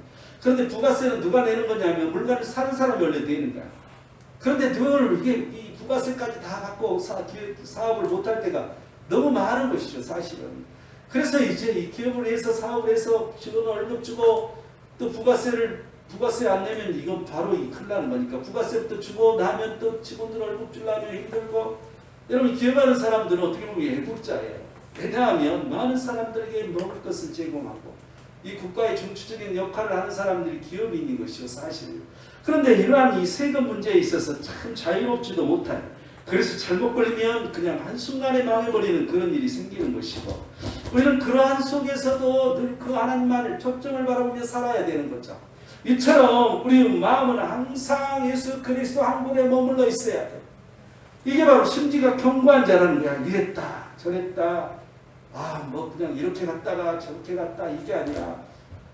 그런데 부가세는 누가 내는 거냐면 물건을 사는 사람이 원래 내는 거야. 그런데 늘 이게 이 부가세까지 다 갖고 사업을 못할 때가 너무 많은 것이죠 사실은. 그래서 이제 이 기업을 해서 사업을 해서 직원 월급 주고 또 부가세 안 내면 이건 바로 이 큰일 나는 거니까 부가세부터 주고 나면 또 직원들 월급 주려면 힘들고. 여러분 기업하는 사람들은 어떻게 보면 애국자예요. 왜냐하면 많은 사람들에게 먹을 것을 제공하고 이 국가의 중추적인 역할을 하는 사람들이 기업이 있는 것이요 사실이에요. 그런데 이러한 이 세금 문제에 있어서 참 자유롭지도 못해요. 그래서 잘못 걸리면 그냥 한순간에 망해버리는 그런 일이 생기는 것이고, 우리는 그러한 속에서도 늘 그 하나님만을 초점을 바라보며 살아야 되는 거죠. 이처럼 우리 마음은 항상 예수 그리스도 한 분에 머물러 있어야 돼요. 이게 바로 심지가 견고한 자라는 거야. 이랬다 저랬다, 뭐 그냥 이렇게 갔다가 저렇게 갔다, 이게 아니라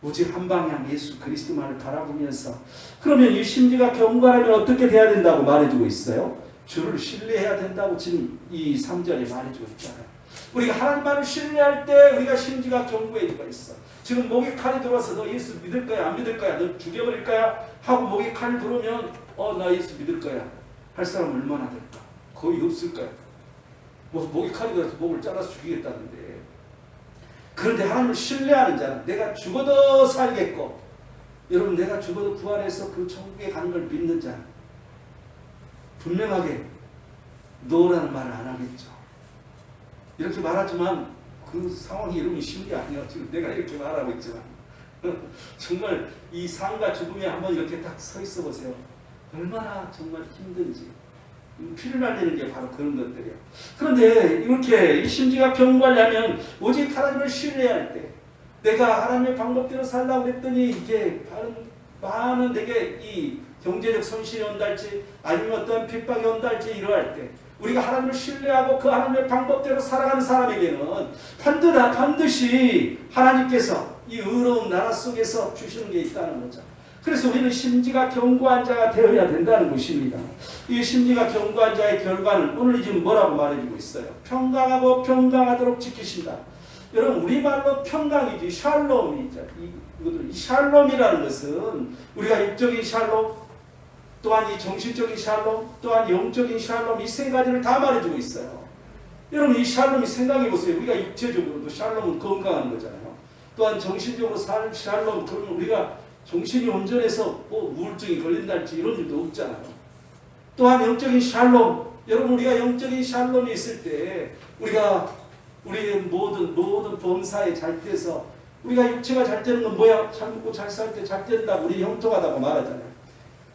오직 한 방향 예수 그리스도만을 바라보면서, 그러면 이 심지가 견고하려면 어떻게 돼야 된다고 말해주고 있어요? 주를 신뢰해야 된다고 지금 이 3절에 말해주고 있잖아요. 우리가 하나님만을 신뢰할 때 우리가 심지가 견고해지고 있어. 지금 목에 칼이 들어와서 너 예수 믿을 거야 안 믿을 거야, 너 죽여버릴 거야 하고 목에 칼이 들어오면 나 예수 믿을 거야 할 사람 얼마나 될까? 거의 없을 거야. 뭐 목에 칼이 들어와서 목을 잘라서 죽이겠다는데. 그런데 하나님을 신뢰하는 자는 내가 죽어도 살겠고, 여러분 내가 죽어도 부활해서 그 천국에 가는 걸 믿는 자, 분명하게 노라는 말을 안 하겠죠. 이렇게 말하지만 그 상황이 이러면 쉬운 게 아니에요. 지금 내가 이렇게 말하고 있지만 정말 이 삶과 죽음에 한번 이렇게 딱 서 있어 보세요. 얼마나 정말 힘든지. 피를 날리는 게 바로 그런 것들이에요. 그런데 이렇게 이 심지가 견고하려면 오직 하나님을 신뢰할 때, 내가 하나님의 방법대로 살라고 했더니 이게 많은 내게 이 경제적 손실이 온달지 아니면 어떤 핍박이 온달지 이러할 때, 우리가 하나님을 신뢰하고 그 하나님의 방법대로 살아가는 사람에게는 반드시 하나님께서 이 의로운 나라 속에서 주시는 게 있다는 거죠. 그래서 우리는 심지가 견고한 자가 되어야 된다는 것입니다. 이 심지가 견고한 자의 결과는 오늘 지금 뭐라고 말해주고 있어요? 평강하고 평강하도록 지키신다. 여러분 우리말로 평강이지 샬롬이죠. 이 샬롬이라는 것은 우리가 육적인 샬롬, 또한 이 정신적인 샬롬, 또한 영적인 샬롬, 이 세 가지를 다 말해주고 있어요. 여러분 이 샬롬이 생각해보세요. 우리가 육체적으로도 샬롬은 건강한 거잖아요. 또한 정신적으로 샬롬, 그러면 우리가 정신이 온전해서 뭐 우울증이 걸린달지 이런 일도 없잖아요. 또한 영적인 샬롬, 여러분 우리가 영적인 샬롬이 있을 때 우리의 모든 범사에 잘 돼서, 우리가 육체가 잘 되는 건 뭐야? 잘 먹고 잘 살 때 잘 된다, 우리 형통하다고 말하잖아요.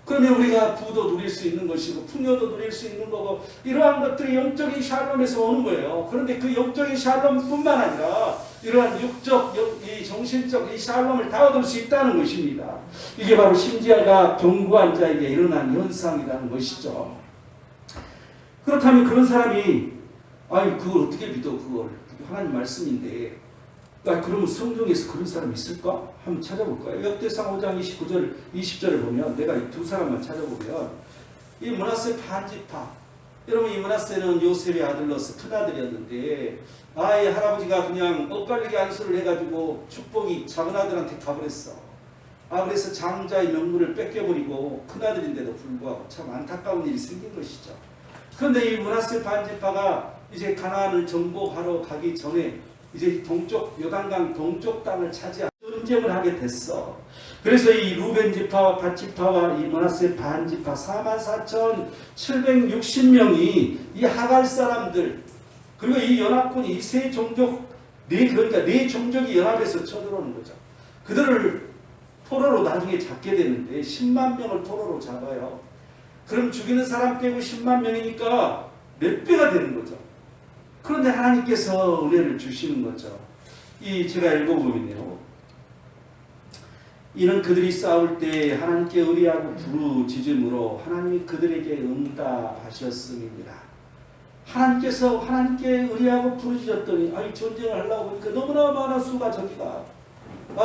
그러면 우리가 부도 누릴 수 있는 것이고 풍요도 누릴 수 있는 거고, 이러한 것들이 영적인 샬롬에서 오는 거예요. 그런데 그 영적인 샬롬뿐만 아니라 이러한 육적, 이 정신적 이 샬롬을 다 얻을 수 있다는 것입니다. 이게 바로 심지어가 견고한 자에게 일어난 현상이라는 것이죠. 그렇다면 그런 사람이 그걸 어떻게 믿어? 그걸 하나님 말씀인데 그러면 성경에서 그런 사람이 있을까? 한번 찾아볼까요? 역대상 5장 29절 20절을 보면, 내가 이 두 사람만 찾아보면, 이 므낫세 반지파, 여러분 이 므낫세는 요셉의 아들로서 큰아들이었는데 이 할아버지가 그냥 엇갈리게 안수를 해가지고 축복이 작은 아들한테 가버렸어. 그래서 장자의 명분을 뺏겨버리고 큰아들인데도 불구하고 참 안타까운 일이 생긴 것이죠. 그런데 이 므낫세 반지파가 이제 가나안을 정복하러 가기 전에 이제 요단강 동쪽 땅을 차지하고 전쟁을 하게 됐어. 그래서 이 루벤 지파와 갓 지파와 이 므낫세 반 지파 44,760명이 이 하갈 사람들, 그리고 이 연합군이 이 세 종족, 그러니까 네 종족이 연합해서 쳐들어오는 거죠. 그들을 포로로 나중에 잡게 되는데 10만 명을 포로로 잡아요. 그럼 죽이는 사람 빼고 10만 명이니까 몇 배가 되는 거죠. 그런데 하나님께서 은혜를 주시는 거죠. 제가 읽어보면요. 이는 그들이 싸울 때 하나님께 의뢰하고 부르짖음으로 하나님이 그들에게 응답하셨음입니다. 하나님께서 하나님께 의뢰하고 부르짖었더니 전쟁을 하려고 하니까 너무나 많은 수가 저기가.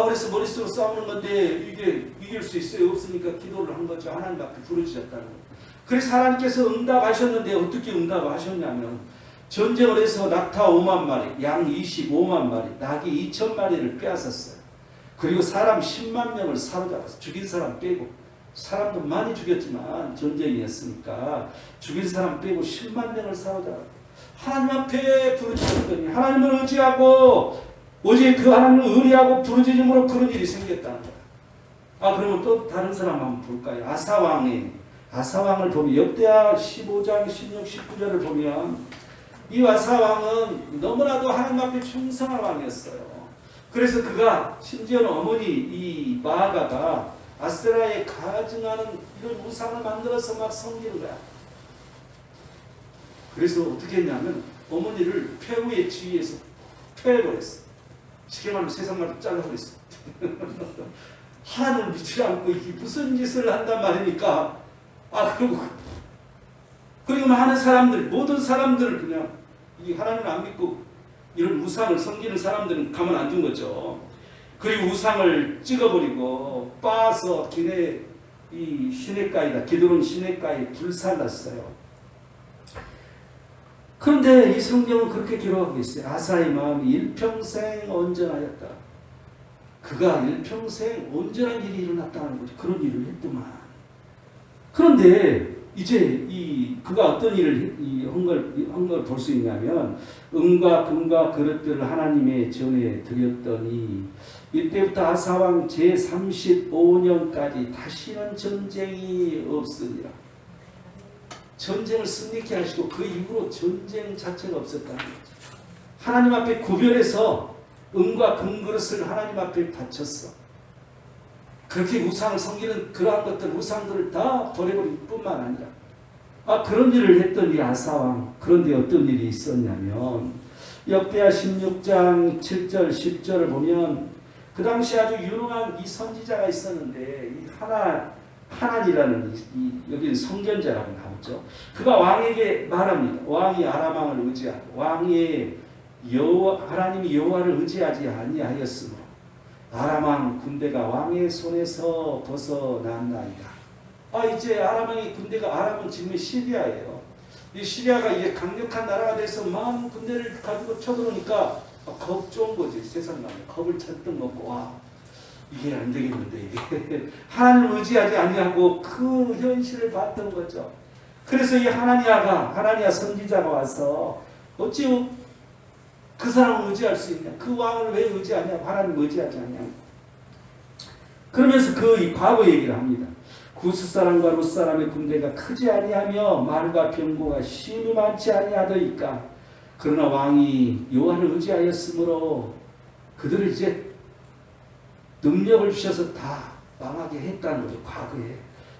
그래서 머릿속으로 싸우는 건데 이게 이길 수 있어요? 없으니까 기도를 한 거죠. 하나님 앞에 부르짖었다는 거예요. 그래서 하나님께서 응답하셨는데 어떻게 응답하셨냐면, 전쟁을 해서 낙타 5만 마리, 양 25만 마리, 낙이 2천 마리를 빼앗았어요. 그리고 사람 10만 명을 사로잡았어요. 죽인 사람 빼고. 사람도 많이 죽였지만 전쟁이었으니까 죽인 사람 빼고 10만 명을 사로잡았어요. 하나님 앞에 부르짖었더니 하나님을 의지하고 오직 그 하나님을 의뢰하고 부르짖음으로 그런 일이 생겼다는 거예요. 그러면 또 다른 사람 한번 볼까요? 아사왕을 보면 역대하 15장 16, 19절을 보면 이 아사 왕은 너무나도 하나님 앞에 충성한 왕이었어요. 그래서 그가 심지어는 어머니 이 마아가가 아세라에 가증하는 이런 우상을 만들어서 막 섬기는 거야. 그래서 어떻게 했냐면 어머니를 폐후의 지위에서 폐해버렸어. 쉽게 말하면 세상 말로 잘라버렸어. 하나님을 믿지 않고 이게 무슨 짓을 한단 말이니까. 그리고 많은 사람들, 모든 사람들을 그냥 이 하나님을 안 믿고 이런 우상을 섬기는 사람들은 가만 안 둔 거죠. 그리고 우상을 찍어버리고 빻아서 기내 이 시냇가에다 기드론 시냇가에 불살랐어요. 그런데 이 성경은 그렇게 기록하고 있어요. 아사의 마음이 일평생 온전하였다. 그가 일평생 온전한 일이 일어났다는 거죠. 그런 일을 했더만. 그런데 이제 그가 어떤 일을 한 걸 볼 수 있냐면 은과 금과 그릇들을 하나님의 전에 드렸더니 이때부터 아사왕 제35년까지 다시는 전쟁이 없으니라. 전쟁을 승리케 하시고 그 이후로 전쟁 자체가 없었다는 거죠. 하나님 앞에 구별해서 은과 금그릇을 하나님 앞에 바쳤어. 그렇게 우상을 섬기는 그러한 것들, 우상들을 다 버려버릴 뿐만 아니라 그런 일을 했던 이 아사왕. 그런데 어떤 일이 있었냐면 역대하 16장 7절 10절을 보면 그 당시 아주 유능한 이 선지자가 있었는데 이 하난이라는 여기는 성견자라고 나오죠. 그가 왕에게 말합니다. 왕이 아람 왕을 의지하고 왕의 하나님이 여호와를 의지하지 아니하였으므로 아람 왕 군대가 왕의 손에서 벗어났나이다. 이제 아람 왕의 군대가 아람은 지금 시리아예요. 이 시리아가 이제 강력한 나라가 돼서 많은 군대를 가지고 쳐들어오니까 겁 좋은 거지. 세상에 겁을 잔뜩 먹고 이게 안 되겠는데 이게 하나님을 의지하지 아니하고 그 현실을 봤던 거죠. 그래서 이 하나니아 선지자가 와서 어찌 그 사람을 의지할 수 있냐? 그 왕을 왜 의지하냐? 하나님을 의지하지 않냐? 그러면서 그 과거 얘기를 합니다. 구스 사람과 룻 사람의 군대가 크지 아니하며 말과 병거가 심히 많지 아니하더이까. 그러나 왕이 여호와를 의지하였으므로 그들을 이제 능력을 주셔서 다 망하게 했다는 거죠. 과거에.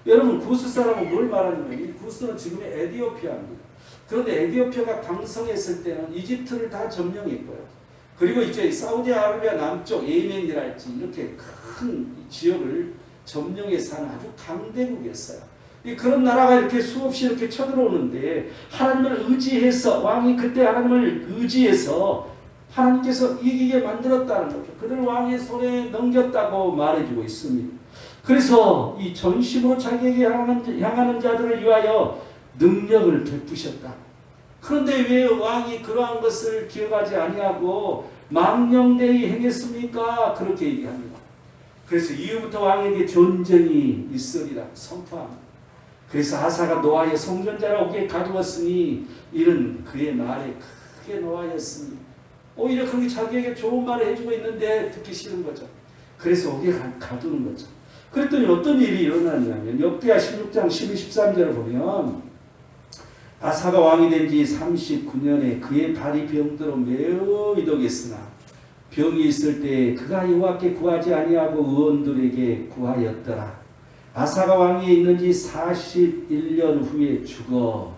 여러분 구스 사람은 뭘 말하냐면 이 구스는 지금의 에티오피아입니다. 그런데 에티오피아가 강성했을 때는 이집트를 다 점령했고요. 그리고 이제 사우디아라비아 남쪽 예멘이랄지 이렇게 큰 지역을 점령해서 하는 아주 강대국이었어요. 그런 나라가 이렇게 수없이 이렇게 쳐들어오는데 하나님을 의지해서 왕이 그때 하나님을 의지해서 하나님께서 이기게 만들었다는 거죠. 그들을 왕의 손에 넘겼다고 말해주고 있습니다. 그래서 이 전심으로 자기에게 향하는 자들을 위하여 능력을 베푸셨다. 그런데 왜 왕이 그러한 것을 기억하지 아니하고 망령되이 행했습니까? 그렇게 얘기합니다. 그래서 이후부터 왕에게 전쟁이 있으리라 선포합니다. 그래서 아사가 노아의 성전자를 옥에 가두었으니 이는 그의 말에 크게 노하였습니다. 오히려 그렇게 자기에게 좋은 말을 해주고 있는데 듣기 싫은 거죠. 그래서 옥에 가두는 거죠. 그랬더니 어떤 일이 일어나냐면 역대하 16장 12, 13절을 보면 아사가 왕이 된 지 39년에 그의 발이 병들어 매우 위독했으나 병이 있을 때 그가 여호와께 구하지 아니하고 의원들에게 구하였더라. 아사가 왕위에 있는 지 41년 후에 죽어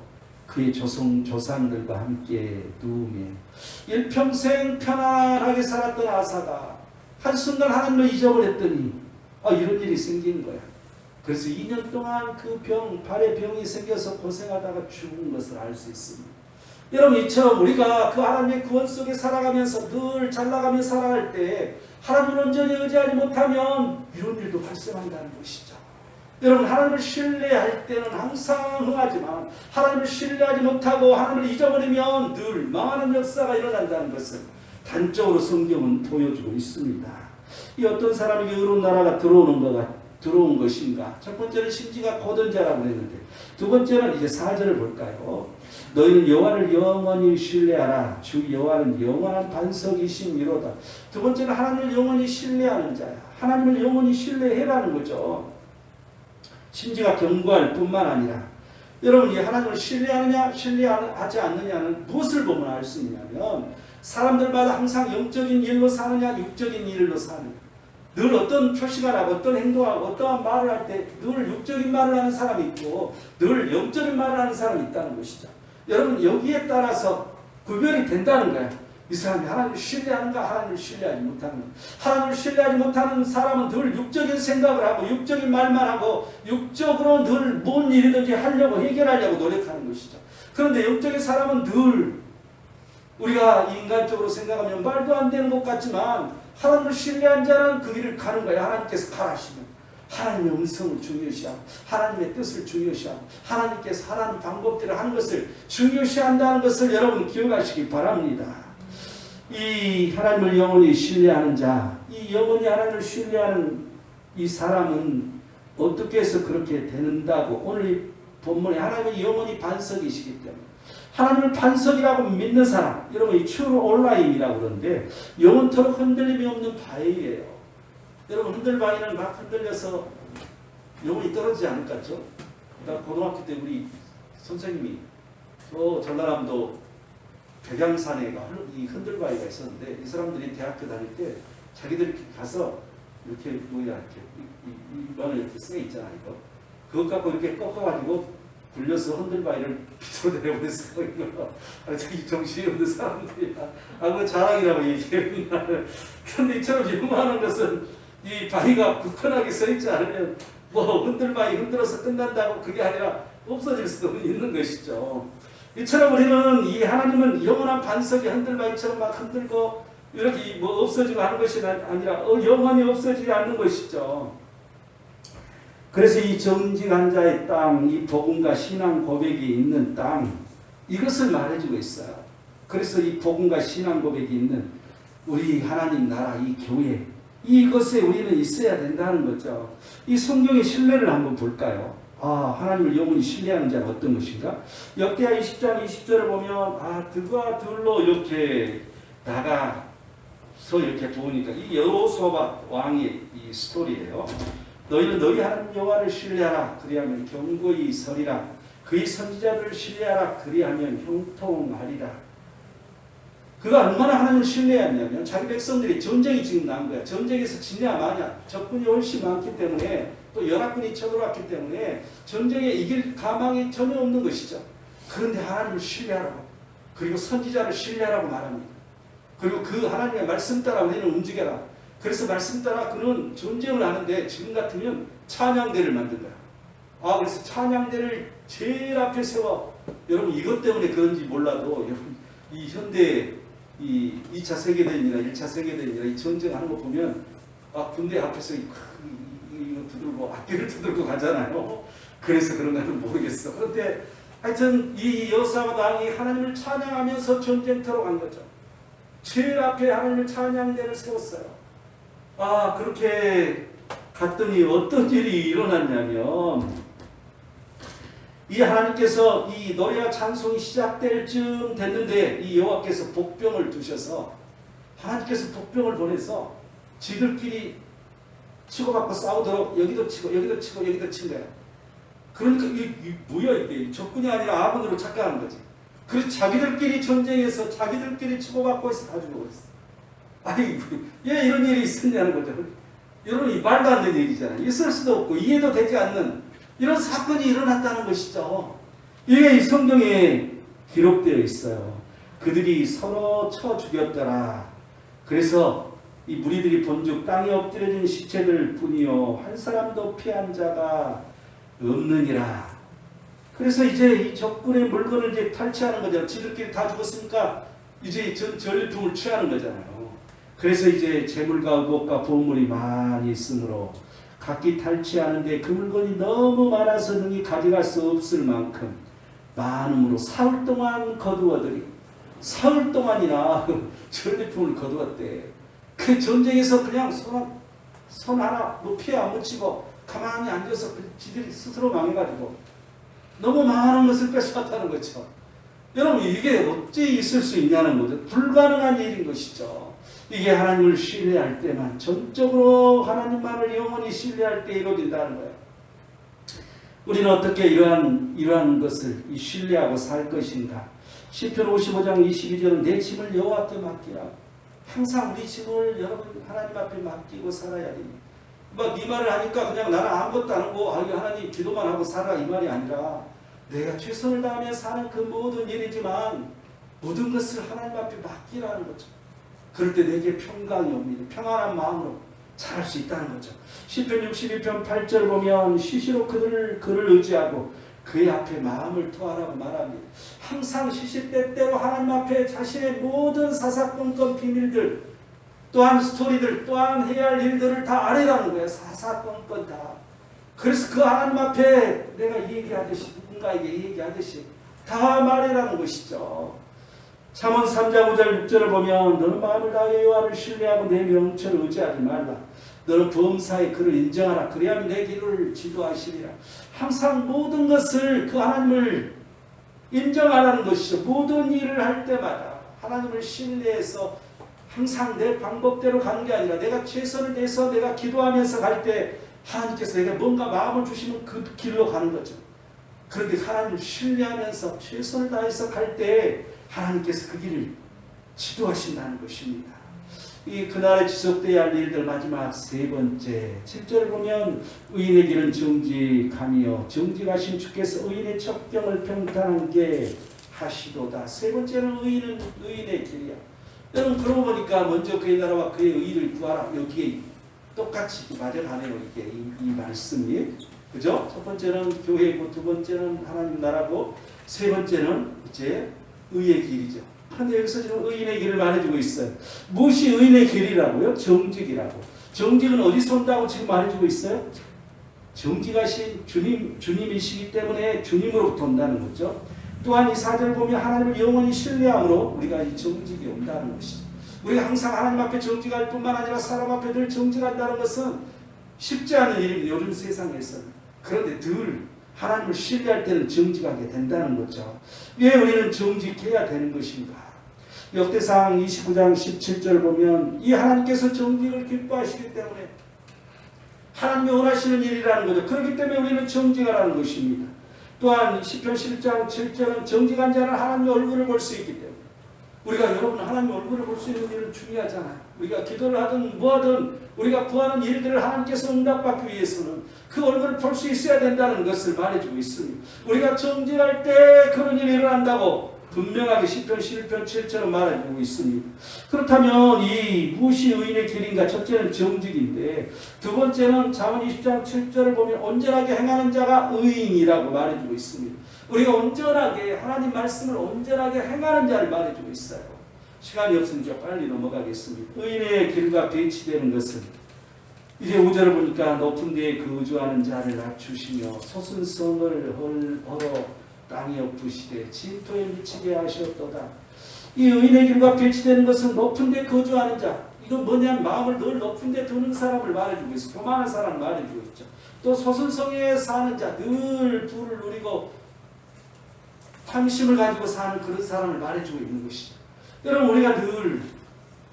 그의 조상들과 함께 누우며 일평생 편안하게 살았던 아사가 한순간 하나님을 잊어버렸더니 이런 일이 생긴 거야. 그래서 2년 동안 그 발에 병이 생겨서 고생하다가 죽은 것을 알 수 있습니다. 여러분 이처럼 우리가 그 하나님의 구원 속에 살아가면서 늘 잘나가며 살아갈 때 하나님을 온전히 의지하지 못하면 이런 일도 발생한다는 것이죠. 여러분 하나님을 신뢰할 때는 항상 흥하지만 하나님을 신뢰하지 못하고 하나님을 잊어버리면 늘 망하는 역사가 일어난다는 것을 단적으로 성경은 보여주고 있습니다. 이 어떤 사람에게 의로운 나라가 들어온 것인가? 첫 번째는 심지가 고든 자라고 했는데 두 번째는 이제 4절을 볼까요? 너희는 여호와를 영원히 신뢰하라. 주 여호와는 영원한 반석이심이로다. 두 번째는 하나님을 영원히 신뢰하는 자야. 하나님을 영원히 신뢰해라는 거죠. 심지가 경고할 뿐만 아니라 여러분, 이 하나님을 신뢰하느냐 신뢰하지 않느냐는 무엇을 보면 알 수 있냐면 사람들마다 항상 영적인 일로 사느냐 육적인 일로 사느냐, 늘 어떤 표시가 나고 어떤 행동하고 어떠한 말을 할 때 늘 육적인 말을 하는 사람이 있고 늘 영적인 말을 하는 사람이 있다는 것이죠. 여러분, 여기에 따라서 구별이 된다는 거야. 이 사람이 하나님을 신뢰하는가 하나님을 신뢰하지 못하는가. 하나님을 신뢰하지 못하는 사람은 늘 육적인 생각을 하고 육적인 말만 하고 육적으로 늘 뭔 일이든지 하려고 해결하려고 노력하는 것이죠. 그런데 영적인 사람은 늘 우리가 인간적으로 생각하면 말도 안 되는 것 같지만 하나님을 신뢰한 자는 그 길을 가는 거예요. 하나님께서 가라시면 하나님의 음성을 중요시하고 하나님의 뜻을 중요시하고 하나님께서 하나님 방법대로 하는 것을 중요시한다는 것을 여러분 기억하시기 바랍니다. 이 하나님을 영원히 신뢰하는 자, 이 영원히 하나님을 신뢰하는 이 사람은 어떻게 해서 그렇게 된다고 오늘 이 본문에 하나님의 영원히 반석이시기 때문에 하나님을 반석이라고 믿는 사람, 여러분 이 true online이라고 그러는데 영원토록 흔들림이 없는 바위예요. 여러분, 흔들바위는 막 흔들려서 영혼이 떨어지지 않을 것 같죠? 나 고등학교 때 우리 선생님이 전라남도 백양산에 이 흔들바위가 있었는데 이 사람들이 대학교 다닐 때 자기들이 가서 이렇게 이만을 이렇게 쓰게 있잖아요. 그것 갖고 이렇게 꺾어가지고 굴려서 흔들바위를 밑으로 내려보냈어요. 자기 정신이 없는 사람들이야. 그거 자랑이라고 얘기해요. 그런데 이처럼 유명한 것은 이 바위가 굳건하게 서있지 않으면 뭐 흔들바위 흔들어서 끝난다고 그게 아니라 없어질 수도 있는 것이죠. 이처럼 우리는 이 하나님은 영원한 반석이 흔들바위처럼 막 흔들고 이렇게 뭐 없어지고 하는 것이 아니라 영원히 없어지지 않는 것이죠. 그래서 이 정직한 자의 땅, 이 복음과 신앙 고백이 있는 땅, 이것을 말해주고 있어요. 그래서 이 복음과 신앙 고백이 있는 우리 하나님 나라, 이 교회, 이것에 우리는 있어야 된다는 거죠. 이 성경의 신뢰를 한번 볼까요? 하나님을 영원히 신뢰하는 자는 어떤 것인가? 역대하 20장 20절을 보면 들과 들로 이렇게 나가서 이렇게 보니까 이 여호수아 왕의 이 스토리예요. 너희는 너희 하나님 여호와를 신뢰하라. 그리하면 경고히 서리라. 그의 선지자들을 신뢰하라. 그리하면 형통하리라. 그가 얼마나 하나님을 신뢰했냐면 자기 백성들이 전쟁이 지금 난 거야. 전쟁에서 지냐 마냐 적군이 훨씬 많기 때문에 또 연합군이 쳐들어왔기 때문에 전쟁에 이길 가망이 전혀 없는 것이죠. 그런데 하나님을 신뢰하라고, 그리고 선지자를 신뢰하라고 말합니다. 그리고 그 하나님의 말씀 따라 우리는 움직여라. 그래서 말씀 따라 그는 전쟁을 하는데 지금 같으면 찬양대를 만든 거야. 그래서 찬양대를 제일 앞에 세워. 여러분, 이것 때문에 그런지 몰라도 여러분 이 현대 이 2차 세계대전이나 1차 세계대전이나 이 전쟁하는 거 보면 군대 앞에서 이거 두들고 앞뒤를 두들고 가잖아요. 그래서 그런가는 모르겠어. 그런데 하여튼 이 여호수아 왕이 하나님을 찬양하면서 전쟁터로 간 거죠. 제일 앞에 하나님을 찬양대를 세웠어요. 그렇게 갔더니 어떤 일이 일어났냐면 이 하나님께서 이 노래와 찬송이 시작될 쯤 됐는데 이 여호와께서 복병을 두셔서 하나님께서 복병을 보내서 지들끼리 치고받고 싸우도록 여기도 치고 여기도 치고 여기도 친 거야. 그러니까 이게 뭐야 이게 적군이 아니라 아군으로 착각한 거지. 그래서 자기들끼리 전쟁에서 자기들끼리 치고받고 있어 다 죽어버렸어. 왜 이런 일이 있었냐는 거죠. 여러분, 이 말도 안 되는 얘기잖아요. 있을 수도 없고 이해도 되지 않는 이런 사건이 일어났다는 것이죠. 이게 이 성경에 기록되어 있어요. 그들이 서로 쳐 죽였더라. 그래서 이 무리들이 본즉 땅에 엎드려진 시체들 뿐이요 한 사람도 피한 자가 없느니라. 그래서 이제 이 적군의 물건을 이제 탈취하는 거잖아요. 지들끼리 다 죽었으니까 이제 전리품을 취하는 거잖아요. 그래서 이제 재물과 의복과 보물이 많이 있으므로 각기 탈취하는데 그 물건이 너무 많아서 능히 가져갈 수 없을 만큼 많음으로 사흘 동안 거두어들이 사흘 동안이나 전리품을 거두었대. 그 전쟁에서 그냥 손 하나 높이에 안 묻히고 가만히 앉아서 지들이 스스로 망해가지고 너무 많은 것을 뺏어왔다는 거죠. 여러분, 이게 어찌 있을 수 있냐는 거죠. 불가능한 일인 것이죠. 이게 하나님을 신뢰할 때만, 전적으로 하나님만을 영원히 신뢰할 때 이루어진다는 거예요. 우리는 어떻게 이러한 것을 신뢰하고 살 것인가? 시편 55장 22절은 내 짐을 여호와께 맡기라. 항상 우리 짐을 여러분 하나님 앞에 맡기고 살아야 됩니다. 이 말을 하니까 그냥 나는 아무것도 안 하고 하나님 기도만 하고 살아 이 말이 아니라 내가 최선을 다하며 사는 그 모든 일이지만 모든 것을 하나님 앞에 맡기라는 거죠. 그럴 때 내게 평강이 옵니다. 평안한 마음으로 잘할 수 있다는 거죠. 시편 62편 8절 보면 시시로 그를 의지하고 그의 앞에 마음을 토하라고 말합니다. 항상 시시때때로 하나님 앞에 자신의 모든 사사건건 비밀들 또한 스토리들 또한 해야 할 일들을 다 아뢰라는 거예요. 사사건건 다. 그래서 그 하나님 앞에 내가 얘기하듯이 누군가에게 얘기하듯이 다 말해라는 것이죠. 잠언 3장 5절 6절을 보면 너는 마음을 다하여 여호와를 신뢰하고 내 명철을 의지하지 말라. 너는 범사에 그를 인정하라. 그래야만 내 길을 지도하시리라. 항상 모든 것을 그 하나님을 인정하라는 것이죠. 모든 일을 할 때마다 하나님을 신뢰해서 항상 내 방법대로 가는 게 아니라 내가 최선을 다해서 내가 기도하면서 갈 때 하나님께서 내가 뭔가 마음을 주시면 그 길로 가는 거죠. 그런데 하나님을 신뢰하면서 최선을 다해서 갈 때 하나님께서 그 길을 지도하신다는 것입니다. 이 그날에 지속되어야 할 일들 마지막 세 번째 7절을 보면 의인의 길은 정직하며 정직하신 주께서 의인의 첩경을 평탄하게 하시도다. 세 번째는 의인의 길이야. 여러분 그러고 보니까 먼저 그의 나라와 그의 의를 구하라. 여기에 똑같이 맞아가네요. 이게 이 말씀이 그죠? 첫 번째는 교회고 두 번째는 하나님 나라고 세 번째는 이제 의의 길이죠. 그런데 여기서 지금 의인의 길을 말해주고 있어요. 무엇이 의인의 길이라고요? 정직이라고. 정직은 어디서 온다고 지금 말해주고 있어요? 정직하신 주님이시기 때문에 주님으로부터 온다는 거죠. 또한 이 4절 보면 하나님을 영원히 신뢰함으로 우리가 이 정직이 온다는 것이죠. 우리가 항상 하나님 앞에 정직할 뿐만 아니라 사람 앞에 늘 정직한다는 것은 쉽지 않은 일입니다. 요즘 세상에서는. 그런데 늘 하나님을 신뢰할 때는 정직하게 된다는 거죠. 왜 우리는 정직해야 되는 것인가? 역대상 29장 17절 보면 이 하나님께서 정직을 기뻐하시기 때문에 하나님이 원하시는 일이라는 거죠. 그렇기 때문에 우리는 정직하라는 것입니다. 또한 시편 11장 7절은 정직한 자는 하나님의 얼굴을 볼 수 있기 때문에 우리가 여러분 하나님의 얼굴을 볼 수 있는 일은 중요하잖아요. 우리가 기도를 하든 뭐하든 우리가 구하는 일들을 하나님께서 응답받기 위해서는 그 얼굴을 볼 수 있어야 된다는 것을 말해주고 있습니다. 우리가 정직할 때 그런 일이 일어난다고 분명하게 시편 11편 7절은 말해주고 있습니다. 그렇다면 이 무엇이 의인의 길인가? 첫째는 정직인데 두 번째는 잠언 20장 7절을 보면 온전하게 행하는 자가 의인이라고 말해주고 있습니다. 우리가 온전하게 하나님 말씀을 온전하게 행하는 자를 말해주고 있어요. 시간이 없으니까 빨리 넘어가겠습니다. 의인의 길과 배치되는 것은 이제 5절을 보니까 높은 데에 거주하는 자를 낮추시며 소순성을 헐어 땅에 엎으시되 진토에 미치게 하셨도다. 이 의인의 길과 배치되는 것은 높은 데 거주하는 자. 이건 뭐냐면 마음을 늘 높은 데 두는 사람을 말해주고 있어. 교만한 사람을 말해주고 있죠. 또 소순성에 사는 자. 늘 부를 누리고 탐심을 가지고 사는 그런 사람을 말해주고 있는 것이죠. 여러분 우리가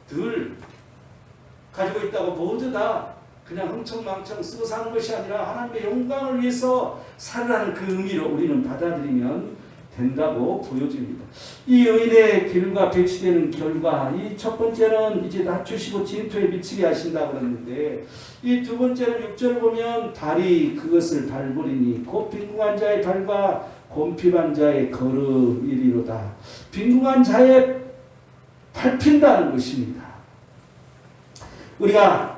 늘 가지고 있다고 모두 다 그냥 흥청망청 쓰고 사는 것이 아니라 하나님의 영광을 위해서 살라는 그 의미로 우리는 받아들이면 된다고 보여집니다. 이 의인의 길과 배치되는 결과 이 첫 번째는 이제 낮추시고 진토에 미치게 하신다고 그랬는데 이 두 번째는 6절을 보면 발이 그것을 밟으리니 곧 빈궁한 자의 발과 곰핍한 자의 걸음이리로다. 빈궁한 자의 밟힌다는 것입니다. 우리가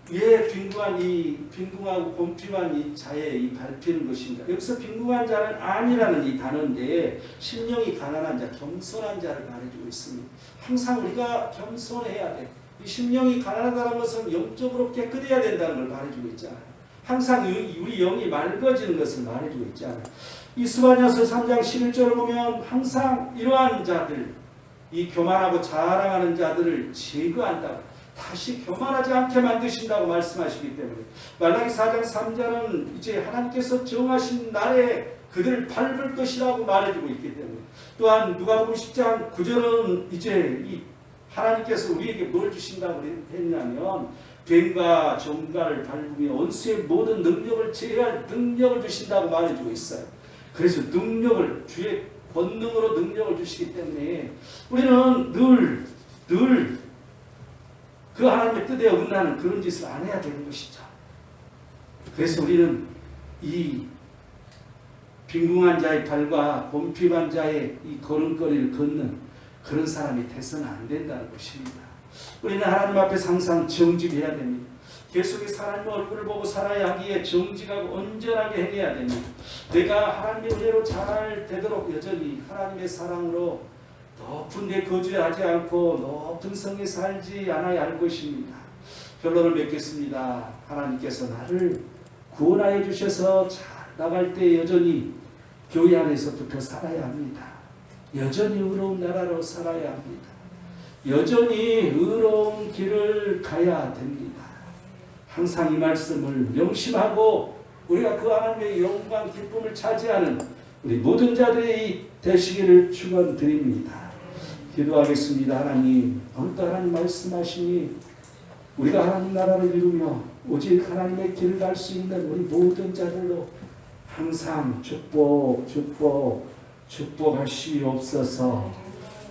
왜 빈궁하고 곰핍한 이 자의 이 밟히는 것인가? 여기서 빈궁한 자는 아니라는 이 단어인데 심령이 가난한 자, 겸손한 자를 말해주고 있습니다. 항상 우리가 겸손해야 돼. 이 심령이 가난하다는 것은 영적으로 깨끗해야 된다는 걸 말해주고 있잖아요. 항상 우리 영이 맑아지는 것을 말해주고 있잖아요. 이 스바냐서 3장 11절을 보면 항상 이러한 자들, 이 교만하고 자랑하는 자들을 제거한다. 다시 교만하지 않게 만드신다고 말씀하시기 때문에 말라기 4장 3절은 이제 하나님께서 정하신 날에 그들을 밟을 것이라고 말해주고 있기 때문에 또한 누가복음 10장 9절은 이제 이 하나님께서 우리에게 뭘 주신다고 했냐면 뱀과 종가를 밟으며 원수의 모든 능력을 제어할 능력을 주신다고 말해주고 있어요. 그래서 능력을 주의 권능으로 능력을 주시기 때문에 우리는 늘 그 하나님의 뜻에 어긋나는 그런 짓을 안 해야 되는 것이죠. 그래서 우리는 이 빈궁한 자의 발과 곰핍한 자의 이 걸음걸이를 걷는 그런 사람이 돼서는 안 된다는 것입니다. 우리는 하나님 앞에서 항상 정직해야 됩니다. 계속해서 하나님의 얼굴을 보고 살아야 하기에 정직하고 온전하게 행해야 됩니다. 내가 하나님의 은혜로 잘 되도록 여전히 하나님의 사랑으로 높은 데 거주하지 않고 높은 성에 살지 않아야 할 것입니다. 결론을 맺겠습니다. 하나님께서 나를 구원하여 주셔서 잘 나갈 때 여전히 교회 안에서 붙어 살아야 합니다. 여전히 의로운 나라로 살아야 합니다. 여전히 의로운 길을 가야 됩니다. 항상 이 말씀을 명심하고 우리가 그 하나님의 영광 기쁨을 차지하는 우리 모든 자들이 되시기를 축원드립니다. 기도하겠습니다. 하나님, 오늘도 하나님 말씀하시니 우리가 하나님 나라를 이루며 오직 하나님의 길을 갈 수 있는 우리 모든 자들로 항상 축복하시옵소서.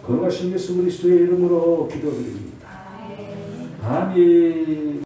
거룩하신 예수 그리스도의 이름으로 기도드립니다. 아멘.